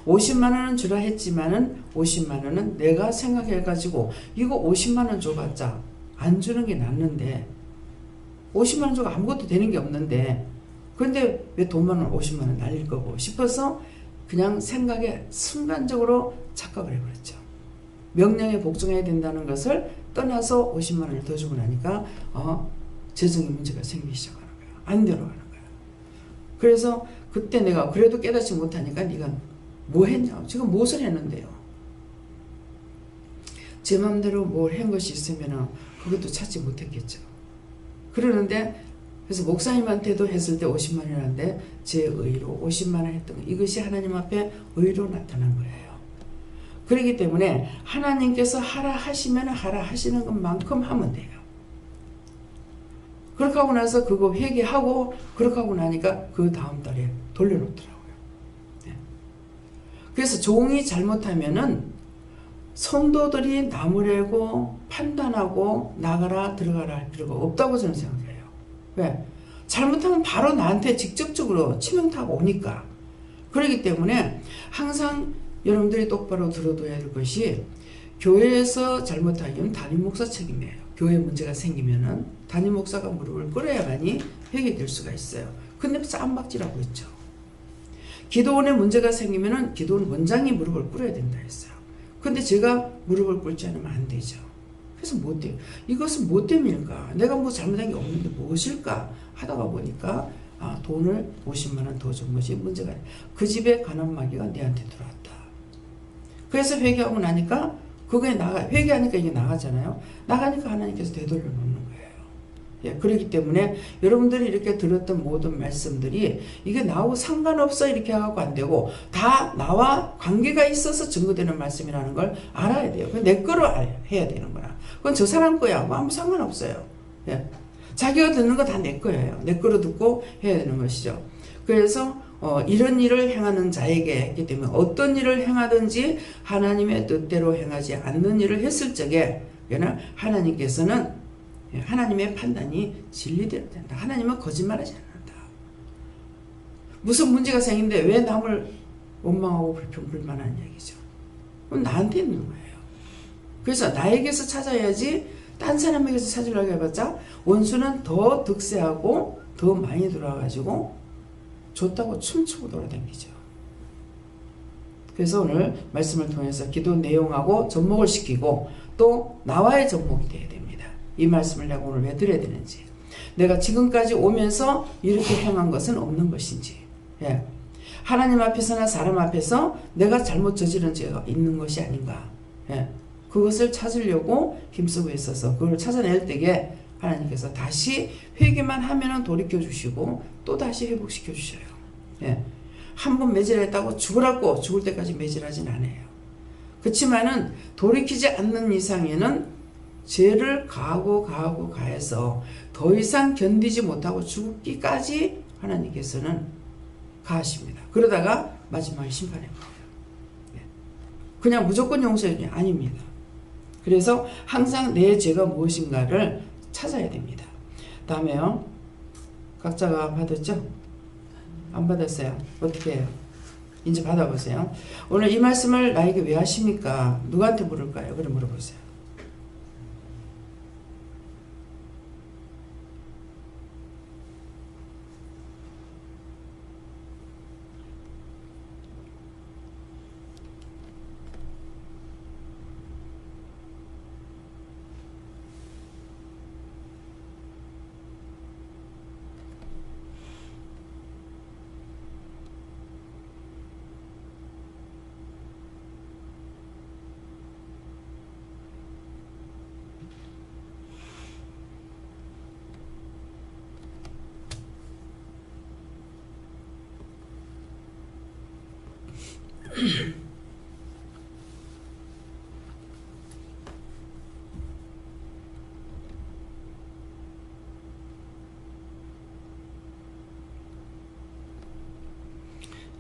50만 원은 주라 했지만은 50만 원은 내가 생각해가지고 이거 50만 원 줘봤자 안 주는 게 낫는데 50만 원 주고 아무것도 되는 게 없는데 그런데 왜 돈만 원 50만 원 날릴 거고 싶어서 그냥 생각에 순간적으로 착각을 해버렸죠. 명령에 복종해야 된다는 것을 떠나서 50만 원을 더 주고 나니까 재정의 문제가 생기기 시작하는 거야. 안 들어가는 거야. 그래서 그때 내가 그래도 깨닫지 못하니까 네가 뭐 했냐? 지금 무엇을 했는데요? 제 마음대로 뭘 한 것이 있으면 그것도 찾지 못했겠죠. 그러는데 그래서 목사님한테도 했을 때 50만 원이라는데 제 의로 50만 원 했던 거 이것이 하나님 앞에 의로 나타난 거예요. 그렇기 때문에 하나님께서 하라 하시면 하라 하시는 것만큼 하면 돼요. 그렇게 하고 나서 그거 회개하고 그렇게 하고 나니까 그 다음 달에 돌려놓더라고요. 네. 그래서 종이 잘못하면은 성도들이 나무래고 판단하고 나가라 들어가라 할 필요가 없다고 저는 생각해요. 왜? 잘못하면 바로 나한테 직접적으로 치명타가 오니까. 그렇기 때문에 항상 여러분들이 똑바로 들어둬야 할 것이 교회에서 잘못하면 담임 목사 책임이에요. 교회 문제가 생기면은 담임 목사가 무릎을 꿇어야만이 회개될 수가 있어요. 근데 쌈박질하고 있죠. 기도원에 문제가 생기면은 기도원 원장이 무릎을 꿇어야 된다 했어요. 근데 제가 무릎을 꿇지 않으면 안 되죠. 그래서 못 돼요. 이것은 뭐 때문일까? 내가 뭐 잘못한 게 없는데 무엇일까? 하다가 보니까 돈을 50만 원 더 준 것이 문제가 아니에요. 그 집에 가난 마귀가 내한테 들어왔다. 그래서 회개하고 나니까 그게 회개하니까 이게 나가잖아요. 나가니까 하나님께서 되돌려 놓는 거예요. 예, 그렇기 때문에 여러분들이 이렇게 들었던 모든 말씀들이 이게 나하고 상관없어 이렇게 하고 안 되고 다 나와 관계가 있어서 증거되는 말씀이라는 걸 알아야 돼요. 내 거로 해야 되는 거야. 그건 저 사람 거야. 뭐 아무 상관없어요. 예. 자기가 듣는 거 다 내 거예요. 내 거로 듣고 해야 되는 것이죠. 그래서 이런 일을 행하는 자에게 했기 때문에 어떤 일을 행하든지 하나님의 뜻대로 행하지 않는 일을 했을 적에 하나님께서는 하나님의 판단이 진리대로 된다. 하나님은 거짓말하지 않는다. 무슨 문제가 생긴데 왜 남을 원망하고 불평불만하는 얘기죠. 그건 나한테 있는 거예요. 그래서 나에게서 찾아야지 딴 사람에게서 찾으려고 해봤자 원수는 더 득세하고 더 많이 돌아가지고 좋다고 춤추고 돌아다니죠. 그래서 오늘 말씀을 통해서 기도 내용하고 접목을 시키고 또 나와의 접목이 돼야 됩니다. 이 말씀을 내가 오늘 왜 드려야 되는지, 내가 지금까지 오면서 이렇게 행한 것은 없는 것인지, 예. 하나님 앞에서나 사람 앞에서 내가 잘못 저지른 죄가 있는 것이 아닌가, 예. 그것을 찾으려고 힘쓰고 있어서 그걸 찾아낼 때에 하나님께서 다시 회개만 하면은 돌이켜 주시고 또 다시 회복시켜 주셔요. 예. 한 번 매질했다고 죽으라고 죽을 때까지 매질하진 않아요. 그렇지만은 돌이키지 않는 이상에는 죄를 가해서 더 이상 견디지 못하고 죽기까지 하나님께서는 가하십니다. 그러다가 마지막에 심판해 버려요. 예. 그냥 무조건 용서해 아닙니다. 그래서 항상 내 죄가 무엇인가를 찾아야 됩니다. 다음에요. 각자가 받았죠? 안 받았어요? 어떻게 해요? 이제 받아보세요. 오늘 이 말씀을 나에게 왜 하십니까? 누구한테 물을까요? 그래 물어보세요.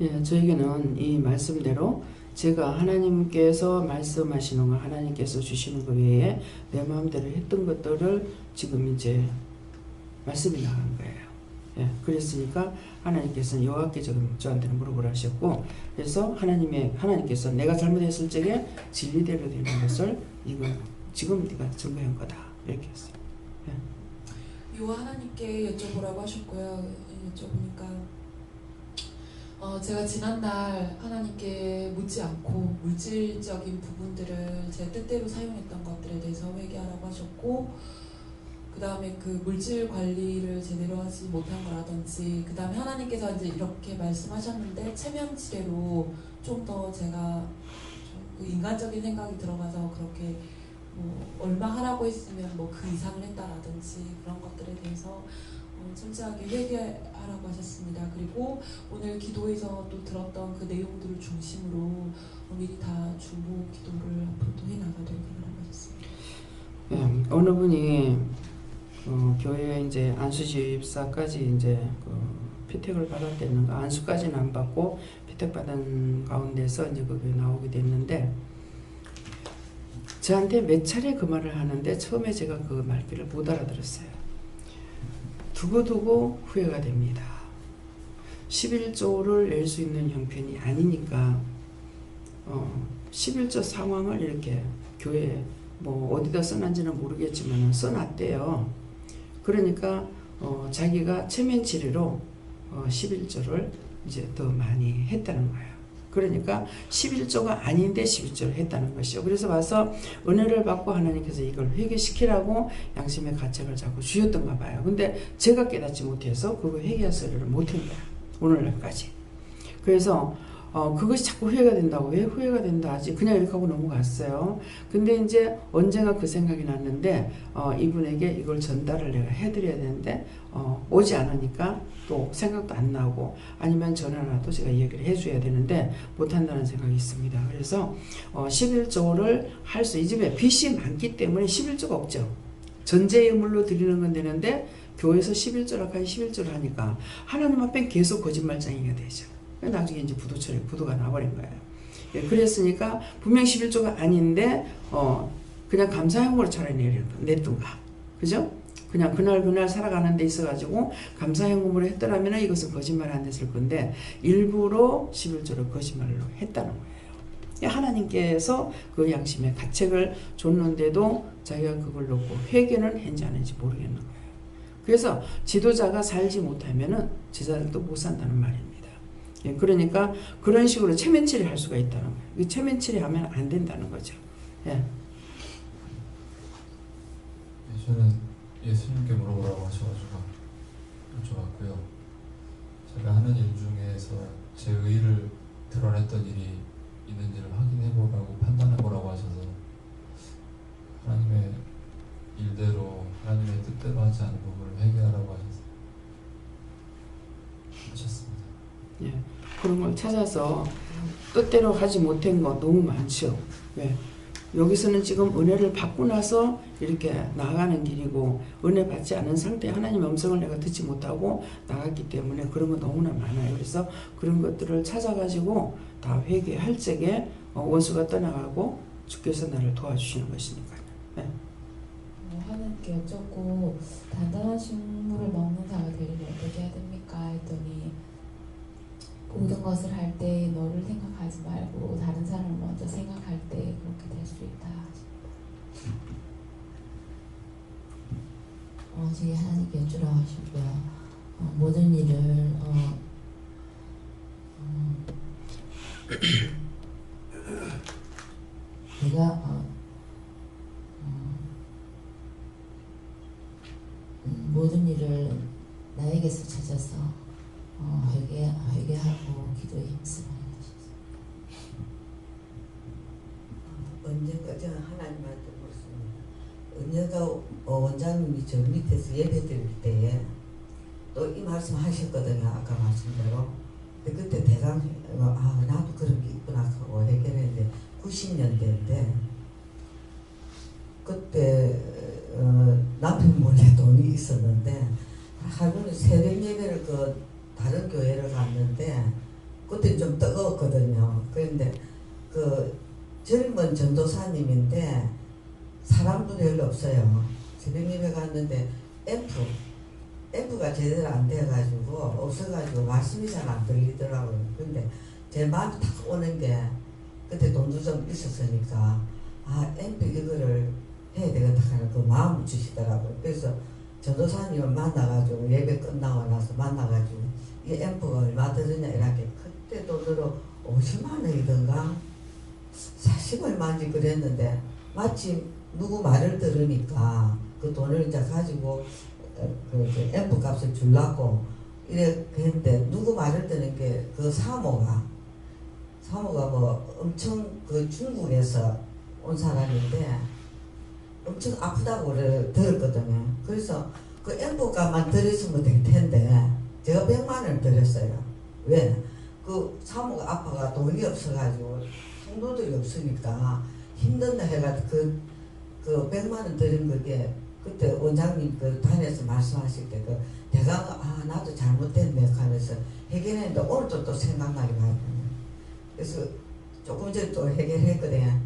예, 저에게는 이 말씀대로 제가 하나님께서 말씀하시는 거, 하나님께서 주시는 것 외에 내 마음대로 했던 것들을 지금 이제 말씀이 나간 거예요. 예, 그랬으니까 하나님께서는 여호와께 저한테는 물어보라 하셨고, 그래서 하나님께서 내가 잘못했을 적에 진리대로 되는 것을 이거 지금 네가 증거한 거다 이렇게 했어요. 예. 여호와 하나님께 여쭤보라고 하셨고요. 여쭤보니까 제가 지난날 하나님께 묻지 않고 물질적인 부분들을 제 뜻대로 사용했던 것들에 대해서 회개하라고 하셨고, 그 다음에 그 물질 관리를 제대로 하지 못한 거라든지, 그 다음에 하나님께서 이제 이렇게 말씀하셨는데 체면치레로 좀 더 제가 그 인간적인 생각이 들어가서 그렇게 뭐 얼마 하라고 했으면 뭐 그 이상을 했다라든지 그런 것들에 대해서 철저하게 회개하라고 하셨습니다. 그리고 오늘 기도에서 또 들었던 그 내용들을 중심으로 미리 다 중보 기도를 앞으로도 해나가도록 하라고 하셨습니다. 네, 어느 분이 교회 이제 안수집사까지 이제 피택을 받았댔는가, 안수까지는 안 받고 피택받은 가운데서 이제 거기에 나오게 됐는데, 저한테 몇 차례 그 말을 하는데 처음에 제가 그 말귀를 못 알아들었어요. 두고두고 후회가 됩니다. 11조를 낼 수 있는 형편이 아니니까 11조 상황을 이렇게 교회에 뭐 어디다 써놨는지는 모르겠지만 써놨대요. 그러니까 자기가 체면치레로 11조를 이제 더 많이 했다는 거예요. 그러니까 11조가 아닌데 11조를 했다는 것이죠. 그래서 와서 은혜를 받고 하나님께서 이걸 회개시키라고 양심의 가책을 자꾸 주셨던가 봐요. 근데 제가 깨닫지 못해서 그거 회개할 소리를 못한 거야. 오늘날까지. 그래서 그것이 자꾸 후회가 된다고. 왜 후회가 된다 하지? 그냥 이렇게 하고 넘어갔어요. 근데 이제 언젠가 그 생각이 났는데 이분에게 이걸 전달을 내가 해드려야 되는데 오지 않으니까 또 생각도 안 나고, 아니면 전화라도 제가 얘기를 해줘야 되는데 못한다는 생각이 있습니다. 그래서 11조를 할 수, 이 집에 빚이 많기 때문에 11조가 없죠. 전제의물로 드리는 건 되는데 교회에서 11조라고 하니 11조를 하니까 하나님 앞엔 계속 거짓말쟁이가 되죠. 나중에 이제 부도가 나버린 거예요. 예, 그랬으니까 분명 11조가 아닌데 그냥 감사행으로 차라리 냈던가, 그죠? 그냥 그날 살아가는 데 있어가지고 감사행음으로 했더라면 이것은 거짓말 안 했을 건데 일부러 11조를 거짓말로 했다는 거예요. 하나님께서 그 양심의 가책을 줬는데도 자기가 그걸 놓고 회개는 했는지 안 했는지 모르겠는 거예요. 그래서 지도자가 살지 못하면은 제자들도 못 산다는 말입니다. 예, 그러니까 그런 식으로 체면치레 할 수가 있다는 거예요. 이 체면치레 하면 안 된다는 거죠. 예. 저는 예수님께 물어보라고 하셔가지고 여쭤봤고요. 제가 하는 일 중에서 제 의의를 드러냈던 일이 있는지를 확인해보라고, 판단해보라고 하셔서 하나님의 일대로, 하나님의 뜻대로 하지 않은 부분을 회개하라고 하셨습니다. 예, 그런 걸 찾아서 뜻대로 하지 못한 거 너무 많죠. 왜? 여기서는 지금 은혜를 받고 나서 이렇게 나아가는 길이고, 은혜 받지 않은 상태에 하나님의 음성을 내가 듣지 못하고 나갔기 때문에 그런 거 너무나 많아요. 그래서 그런 것들을 찾아가지고 다 회개할 적에 원수가 떠나가고 주께서 나를 도와주시는 것이니까요. 네. 하나님께 여쭙고, 단단한 식물을 먹는 자가 되려면 어떻게 해야 됩니까? 했더니 모든 것을 할 때 너를 생각하지 말고 다른 사람을 먼저 생각할 때 그렇게 될 수 있다. 제게 하나님께 여쭈라고 하시고요. 모든 일을 내가 모든 일을 나에게서 찾아서 회개하고 기도에 힘쓰라 하셨습니다. 언젠가 제가 하나님한테 묻습니다. 언젠가 원장님이 저 밑에서 예배 드릴 때에 또 이 말씀 하셨거든요. 아까 말씀대로. 근데 그때 대강 나도 그런 게 있구나 하고 해결했는데 90년대인데 그때 남편 몰래 돈이 있었는데 하루는 새벽 예배를 다른 교회를 갔는데 그때 좀 뜨거웠거든요. 그런데 젊은 전도사님인데 사람도 별로 없어요. 새벽 예배 갔는데 앰프가 제대로 안 돼가지고 없어가지고 말씀이 잘 안 들리더라고요. 근데 제 마음이 탁 오는 게 그때 돈도 좀 있었으니까 앰프 이거를 해야 되겠다 하는 그 마음을 주시더라고요. 그래서 전도사님을 만나가지고 예배 끝나고 나서 만나가지고 이 앰프가 얼마 들었냐 이렇게 그때 돈으로 50만 원이던가 40 얼마인지 그랬는데 마침 누구 말을 들으니까 그 돈을 이제 가지고 앰프 값을 주려고 이렇게 했는데 누구 말을 듣는 게 그 사모가 뭐 엄청 중국에서 온 사람인데 엄청 아프다고 들었거든요. 그래서 그 앰프 값만 들였으면 될 텐데 제가 100만 원을 들였어요. 왜? 그 사모가 아파가 돈이 없어가지고 성도들이 없으니까 힘든다 해가지고 그 100만 원 들인 그게 그때 원장님 단에서 말씀하실 때 대강 나도 잘못됐네 하면서 해결했는데 오늘도 또 생각나게 많거든요. 그래서 조금 전에 또 해결했거든요.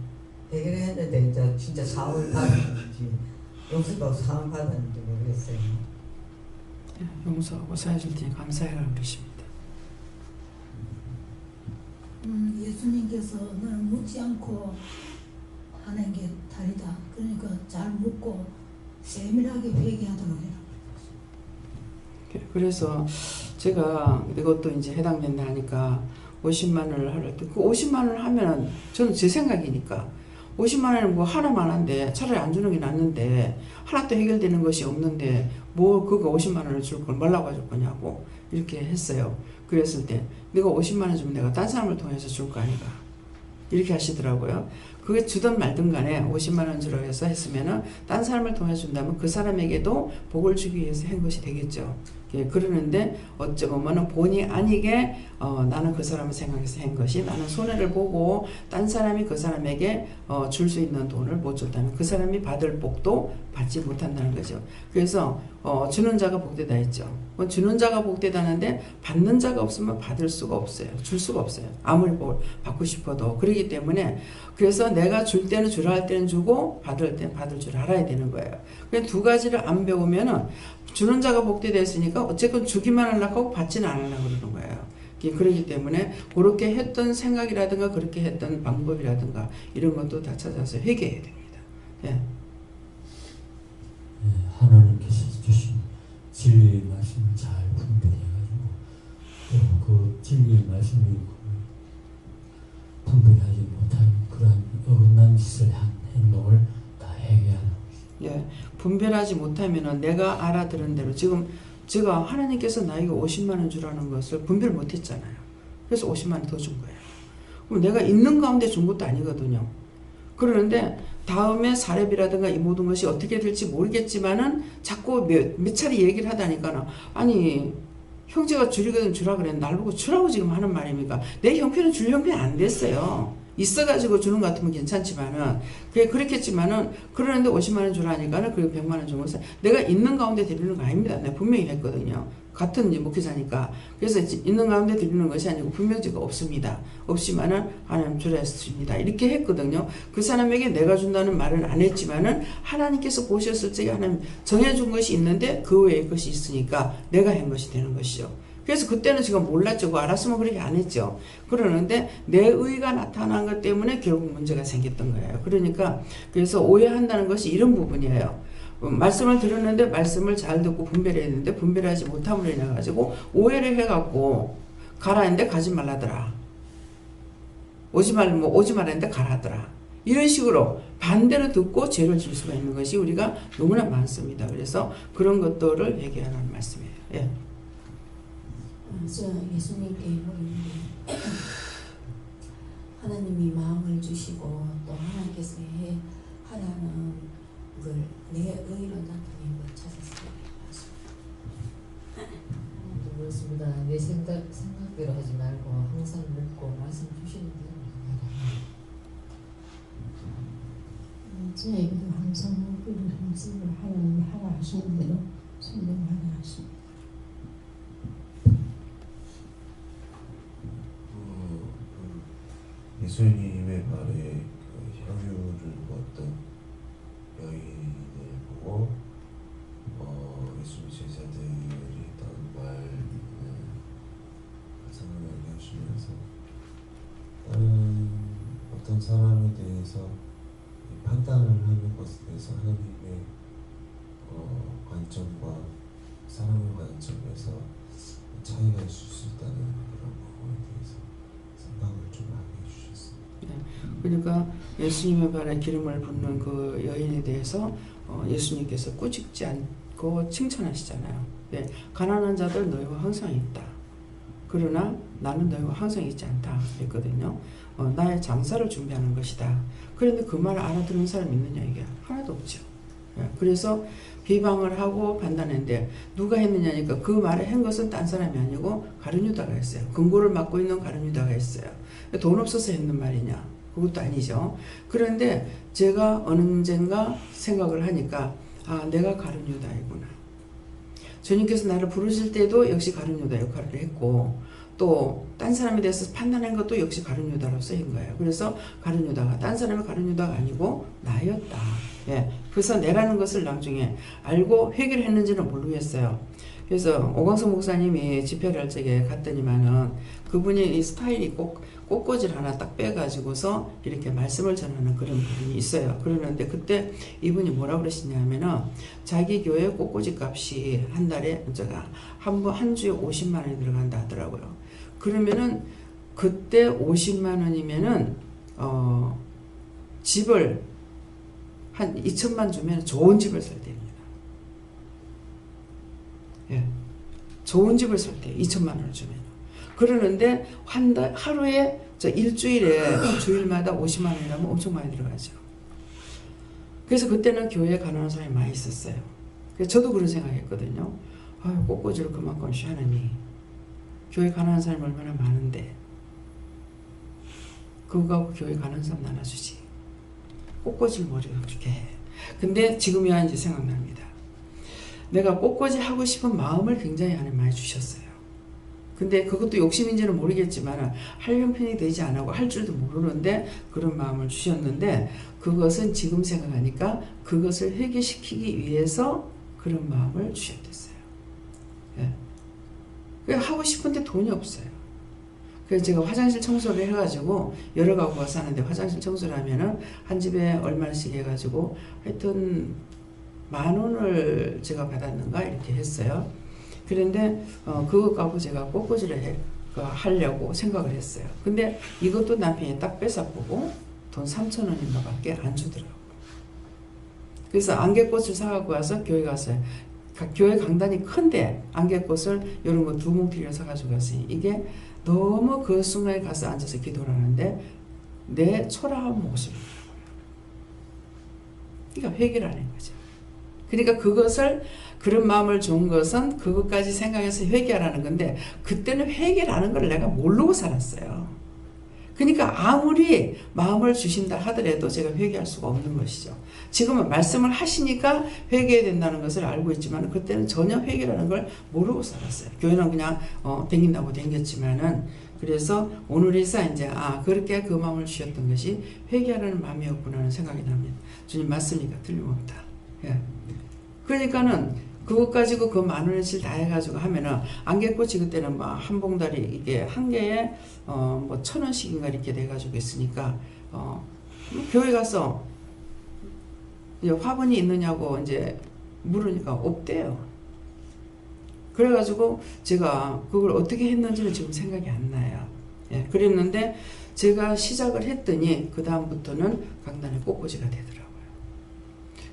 해결했는데 이제 진짜 사을 받았는지 용서받고 사을 받았는지 모르겠어요. 용서하고 사해줄 테니 감사해라는 것입니다. 예수님께서는 묻지 않고 하는 게 다르다. 그러니까 잘 묻고 세밀하게 회개하도록 해라. 그래서 제가 이것도 이제 해당된다 하니까 50만 원을 하려 때 그 50만 원을 하면 저는 제 생각이니까 50만 원은 뭐 하나만 한데 차라리 안 주는 게 낫는데 하나도 해결되는 것이 없는데 뭐 그거 50만 원을 줄 걸 뭐라고 줄 거냐고 이렇게 했어요. 그랬을 때 내가 50만 원 주면 내가 딴 사람을 통해서 줄 거 아닌가 이렇게 하시더라고요. 그게 주든 말든 간에 50만 원 주라고 해서 했으면은 딴 사람을 통해 준다면 그 사람에게도 복을 주기 위해서 한 것이 되겠죠. 예, 그러는데 어찌 보면은 본의 아니게 나는 그 사람을 생각해서 한 것이 나는 손해를 보고 딴 사람이 그 사람에게 줄 수 있는 돈을 못 줬다면 그 사람이 받을 복도 받지 못한다는 거죠. 그래서 주는 자가 복되다 했죠. 주는 자가 복되다는데 받는 자가 없으면 받을 수가 없어요. 줄 수가 없어요. 아무리 복을 받고 싶어도. 그렇기 때문에 그래서 내가 줄 때는 주라 할 때는 주고 받을 때는 받을 줄 알아야 되는 거예요. 그냥 두 가지를 안 배우면은 주는 자가 복되됐으니까 어쨌건 주기만 하려고 하고 받지는 않으려고 그러는 거예요. 그렇기 때문에 그렇게 했던 생각이라든가 그렇게 했던 방법이라든가 이런 것도 다 찾아서 회개해야 됩니다. 예. 하나님께서 주신 진리의 말씀을 잘 분별해가지고 또 그 진리의 말씀을 분별하지 못한 그런 어긋난 짓을 한 행동을 다 회개하는 예, 분별하지 못하면은 내가 알아들은 대로 지금 제가 하나님께서 나에게 50만 원 주라는 것을 분별 못했잖아요. 그래서 50만 원 더 준 거예요. 그럼 내가 있는 가운데 준 것도 아니거든요. 그러는데 다음에 사례비라든가 이 모든 것이 어떻게 될지 모르겠지만은 자꾸 몇 차례 얘기를 하다니까 아니 형제가 줄이거든 주라 그래 날 보고 주라고 지금 하는 말입니까? 내 형편은 줄 형편이 안 됐어요. 있어가지고 주는 것 같으면 괜찮지만은 그게 그렇겠지만은 그러는데 50만 원 주라니까는 그리고 100만 원 준 것은 내가 있는 가운데 드리는 거 아닙니다. 내가 분명히 했거든요. 같은 이제 목회자니까 그래서 있는 가운데 드리는 것이 아니고 분명지가 없습니다. 없지만은 하나님 주라 했습니다. 이렇게 했거든요. 그 사람에게 내가 준다는 말은 안 했지만은 하나님께서 보셨을 적에 하나님 정해준 것이 있는데 그 외의 것이 있으니까 내가 한 것이 되는 것이죠. 그래서 그때는 지금 몰랐죠. 그거 알았으면 그렇게 안 했죠. 그러는데 내 의가 나타난 것 때문에 결국 문제가 생겼던 거예요. 그러니까 그래서 오해한다는 것이 이런 부분이에요. 말씀을 들었는데 말씀을 잘 듣고 분별해야 되는데 분별하지 못함으로 인해 가지고 오해를 해갖고 가라 했는데 가지 말라더라. 오지 말았는데 가라 하더라. 이런 식으로 반대로 듣고 죄를 질 수가 있는 것이 우리가 너무나 많습니다. 그래서 그런 것들을 회개하라는 말씀이에요. 예. 저 예수님께 물었는데 하나님이 마음을 주시고 또 하나님께서 하라는 걸 내 의로 나타낸 걸 찾았어요. 그렇습니다. 내 생각대로 하지 말고 항상 묻고 말씀 주시는 대로 저에게도 항상 그를 말씀을 하나님이 하라 하시는 대로 순종하라 하십니다. 예수님의 말에 그 향유를 부었던 여인을 보고 예수님 제자들이 했던 말을 생각나게 하시면서 다른 어떤 사람에 대해서 판단을 하는 것에 대해서 하나님의 관점과 사람의 관점에서 차이가 있을 수 있다는 그런 부분에 대해서 생각을 좀 하게 해주셨습니다. 그러니까 예수님의 발에 기름을 붓는 그 여인에 대해서 예수님께서 꾸짖지 않고 칭찬하시잖아요. 네, 가난한 자들 너희와 항상 있다. 그러나 나는 너희와 항상 있지 않다 했거든요. 나의 장사를 준비하는 것이다. 그런데 그 말을 알아듣는 사람이 있느냐 이게 하나도 없죠. 네, 그래서 비방을 하고 판단했는데 누가 했느냐니까 그 말을 한 것은 딴 사람이 아니고 가룟 유다가 했어요. 근고를 맡고 있는 가룟 유다가 했어요. 돈 없어서 했는 말이냐? 그것도 아니죠. 그런데 제가 언젠가 생각을 하니까 내가 가룟 유다이구나. 주님께서 나를 부르실 때도 역시 가룟 유다 역할을 했고 또 딴 사람에 대해서 판단한 것도 역시 가룟 유다로서 한 거예요. 그래서 가룟 유다가 딴 사람의 가룟 유다가 아니고 나였다. 예. 그래서 내라는 것을 나중에 알고 회개를 했는지는 모르겠어요. 그래서 오광석 목사님이 집회를 할 적에 갔더니만은 그분이 이 스타일이 꽃꽂이를 하나 딱 빼가지고서 이렇게 말씀을 전하는 그런 부분이 있어요. 그러는데 그때 이분이 뭐라고 그러시냐면은 자기 교회 꽃꽂이 값이 한 달에 한 주에 50만 원이 들어간다 하더라고요. 그러면은 그때 50만 원이면은 집을 한 2천만 주면 좋은 집을 살 때입니다. 예. 좋은 집을 살 때 2천만 원을 주면. 그러는데 하루에 일주일에 주일마다 50만 원이라면 엄청 많이 들어가죠. 그래서 그때는 교회에 가난한 사람이 많이 있었어요. 그래서 저도 그런 생각했거든요. 아유, 꽃꽂이를 그만큼씩 하느니 교회 가난한 사람이 얼마나 많은데 그거 갖고 교회 가난한 사람 나눠주지. 꽃꽂이를 머리가 그렇게 해. 근데 지금이야 이제 생각납니다. 내가 꽃꽂이 하고 싶은 마음을 굉장히 하나님 많이 주셨어요. 근데 그것도 욕심인지는 모르겠지만 할 형편이 되지 않고 할 줄도 모르는데 그런 마음을 주셨는데 그것은 지금 생각하니까 그것을 회개시키기 위해서 그런 마음을 주셨댔어요. 예. 하고 싶은데 돈이 없어요. 그래서 제가 화장실 청소를 해가지고 여러 가구가 사는데 화장실 청소를 하면은 한 집에 얼마씩 해가지고 하여튼 10,000원을 제가 받았는가 이렇게 했어요. 그런데 그거 갖고 제가 꽃꽂이를 하려고 생각을 했어요. 근데 이것도 남편이 딱 뺏어보고 돈 3,000원인가 밖에 안 주더라고요. 그래서 안개꽃을 사갖고 와서 교회 갔어요. 교회 강단이 큰데 안개꽃을 이런 거 2뭉티를 사가지고 갔어요. 이게 너무 그 순간에 가서 앉아서 기도를 하는데 내 초라한 모습이더라고요. 그러니까 회개를 하는 거죠. 그러니까 그런 마음을 준 것은 그것까지 생각해서 회개하라는 건데 그때는 회개라는 걸 내가 모르고 살았어요. 그러니까 아무리 마음을 주신다 하더라도 제가 회개할 수가 없는 것이죠. 지금은 말씀을 하시니까 회개해야 된다는 것을 알고 있지만 그때는 전혀 회개라는 걸 모르고 살았어요. 교회는 그냥 댕긴다고 댕겼지만은 그래서 오늘에서 이제 그렇게 그 마음을 주셨던 것이 회개하는 마음이었구나 하는 생각이 납니다. 주님 말씀이니까 틀림없다. 예. 그러니까는 그것 가지고 그 10,000원씩 다 해가지고 하면은 안개꽃이 그때는 막 한 봉다리 이게 한 개에 뭐 1,000원씩인가 이렇게 돼가지고 있으니까 교회 가서 이제 화분이 있느냐고 이제 물으니까 없대요. 그래가지고 제가 그걸 어떻게 했는지는 지금 생각이 안 나요. 예, 그랬는데 제가 시작을 했더니 그 다음부터는 강단에 꽃꽂이가 되더라고요.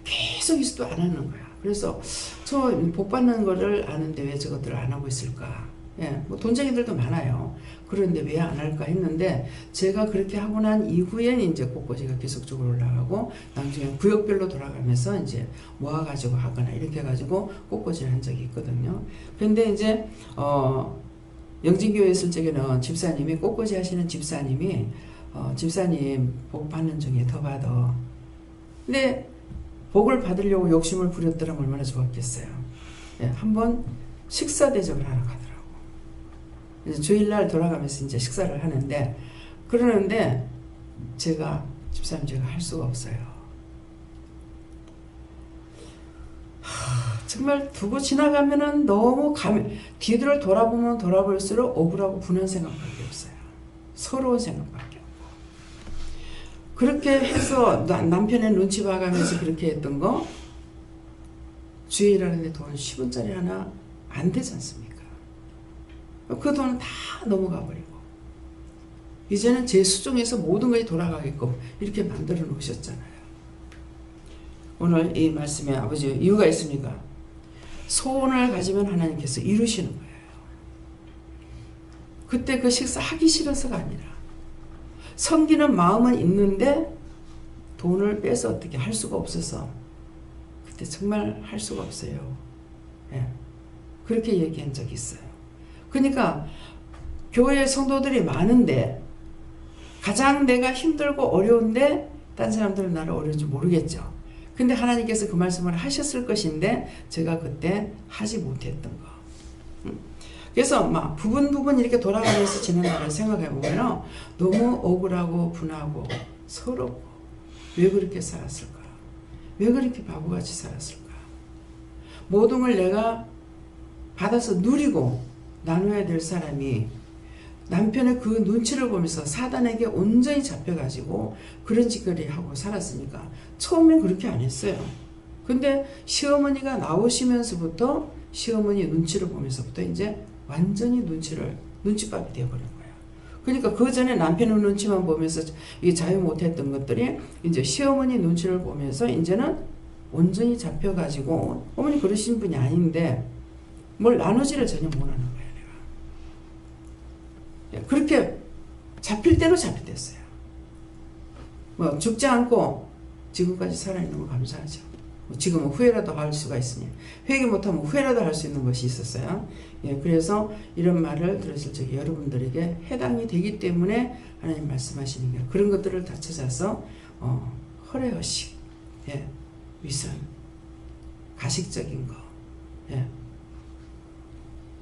계속 있어도 안 하는 거야. 그래서 저 복 받는 거를 아는데 왜 저것들을 안 하고 있을까? 예, 뭐 돈쟁이들도 많아요. 그런데 왜 안 할까 했는데 제가 그렇게 하고 난 이후엔 이제 꽃꽂이가 계속적으로 올라가고 나중에 구역별로 돌아가면서 이제 모아가지고 하거나 이렇게 해가지고 꽃꽂이를 한 적이 있거든요. 그런데 이제 영진교회 있을 적에는 집사님이 꽃꽂이 하시는 집사님이 집사님 복 받는 중에 더 받아. 근데 복을 받으려고 욕심을 부렸더라면 얼마나 좋았겠어요. 예, 한번 식사 대접을 하러 가더라고. 그래서 주일날 돌아가면서 이제 식사를 하는데 그러는데 집사님 제가 할 수가 없어요. 정말 두고 지나가면은 너무 뒤를 돌아보면 돌아볼수록 억울하고 분한 생각밖에 없어요. 서러운 생각밖에 없고. 그렇게 해서 남편의 눈치 봐가면서 그렇게 했던 거 주일하는데 돈 10원짜리 하나 안 되지 않습니까? 그 돈은 다 넘어가 버리고 이제는 제 수중에서 모든 것이 돌아가게끔 이렇게 만들어 놓으셨잖아요. 오늘 이 말씀에 아버지 이유가 있습니까? 소원을 가지면 하나님께서 이루시는 거예요. 그때 그 식사 하기 싫어서가 아니라 섬기는 마음은 있는데 돈을 빼서 어떻게 할 수가 없어서 그때 정말 할 수가 없어요. 예. 그렇게 얘기한 적이 있어요. 그러니까 교회 성도들이 많은데 가장 내가 힘들고 어려운데 딴 사람들은 나를 어려운지 모르겠죠. 근데 하나님께서 그 말씀을 하셨을 것인데 제가 그때 하지 못했던 거. 그래서 막 부분 이렇게 돌아가면서 지난 날을 생각해 보면 너무 억울하고 분하고 서럽고 왜 그렇게 살았을까? 왜 그렇게 바보같이 살았을까? 모든 걸 내가 받아서 누리고 나눠야 될 사람이 남편의 그 눈치를 보면서 사단에게 온전히 잡혀가지고 그런 짓거리 하고 살았으니까 처음엔 그렇게 안 했어요. 근데 시어머니가 나오시면서부터 시어머니 눈치를 보면서부터 이제 완전히 눈치밥이 되어버린 거예요. 그러니까 그 전에 남편의 눈치만 보면서 이게 자유 못했던 것들이 이제 시어머니 눈치를 보면서 이제는 온전히 잡혀가지고 어머니 그러신 분이 아닌데 뭘 나누지를 전혀 못하는 거예요. 내가 그렇게 잡힐 대로 잡혔댔어요. 뭐 죽지 않고 지금까지 살아있는 거 감사하죠. 지금은 후회라도 할 수가 있으니 회개 못하면 후회라도 할 수 있는 것이 있었어요. 예, 그래서 이런 말을 들었을 적에 여러분들에게 해당이 되기 때문에 하나님 말씀하시는 게 그런 것들을 다 찾아서 허례허식, 예, 위선, 가식적인 거, 예,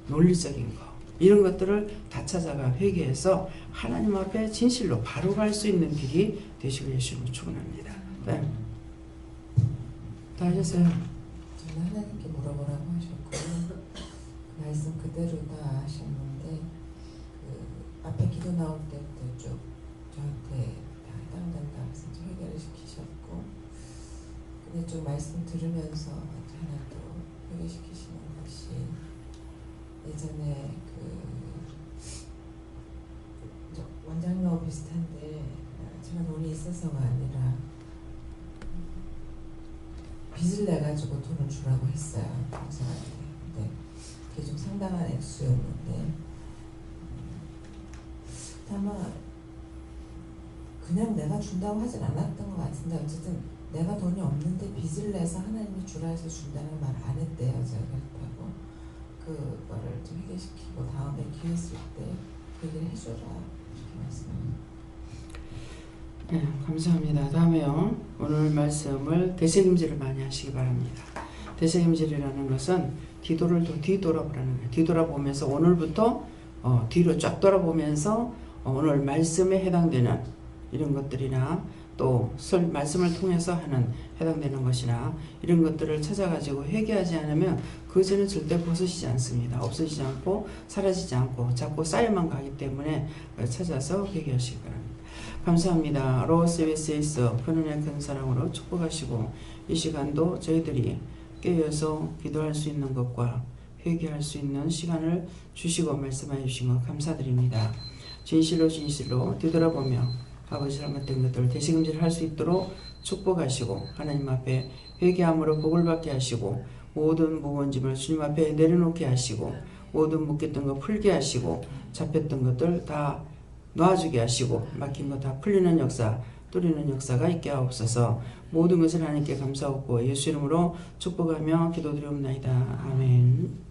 논리적인 거 이런 것들을 다 찾아가 회개해서 하나님 앞에 진실로 바로 갈 수 있는 길이 되시길 예수님으로 축원합니다. 네. 다 하셨어요? 저는 하나님께 물어보라고 하셨고 그 말씀 그대로 다 하셨는데 그 앞에 기도 나올 때부터 쭉 저한테 다 해당된다 해서 해결을 시키셨고 근데 좀 말씀 들으면서 하나 또 회개시키시는 것이 예전에 원장님하고 비슷한데 제가 돈이 있어서가 아니라 빚을 내가지고 돈을 주라고 했어요. 목사한테. 근데 그게 좀 상당한 액수였는데 아마 그냥 내가 준다고 하진 않았던 것 같은데 어쨌든 내가 돈이 없는데 빚을 내서 하나님이 주라 해서 준다는 말 안 했대요. 제가 그렇다고 그거를 좀 해결시키고 다음에 기회 있을 때 얘기를 해줘라 이렇게 말씀합니다. 네, 감사합니다. 다음에요. 오늘 말씀을 되새김질을 많이 하시기 바랍니다. 되새김질이라는 것은 뒤돌아보라는 거예요. 뒤돌아보면서 오늘부터 뒤로 쫙 돌아보면서 오늘 말씀에 해당되는 이런 것들이나 또 말씀을 통해서 하는 해당되는 것이나 이런 것들을 찾아가지고 회개하지 않으면 그 죄는 절대 벗어지지 않습니다. 없어지지 않고 사라지지 않고 자꾸 쌓여만 가기 때문에 찾아서 회개하시기 바랍니다. 감사합니다. 로스 웨스에서 그분의 큰 사랑으로 축복하시고 이 시간도 저희들이 깨어서 기도할 수 있는 것과 회개할 수 있는 시간을 주시고 말씀해 주신 것 감사드립니다. 진실로 뒤돌아보며 아버지 잘못된 것들을 되새김질 할 수 있도록 축복하시고 하나님 앞에 회개함으로 복을 받게 하시고 모든 무거운 짐을 주님 앞에 내려놓게 하시고 모든 묶였던 거 풀게 하시고 잡혔던 것들 다 놔주게 하시고 막힌 거 다 풀리는 역사 뚫리는 역사가 있게 하옵소서. 모든 것을 하나님께 감사하고 예수 이름으로 축복하며 기도드리옵나이다. 아멘.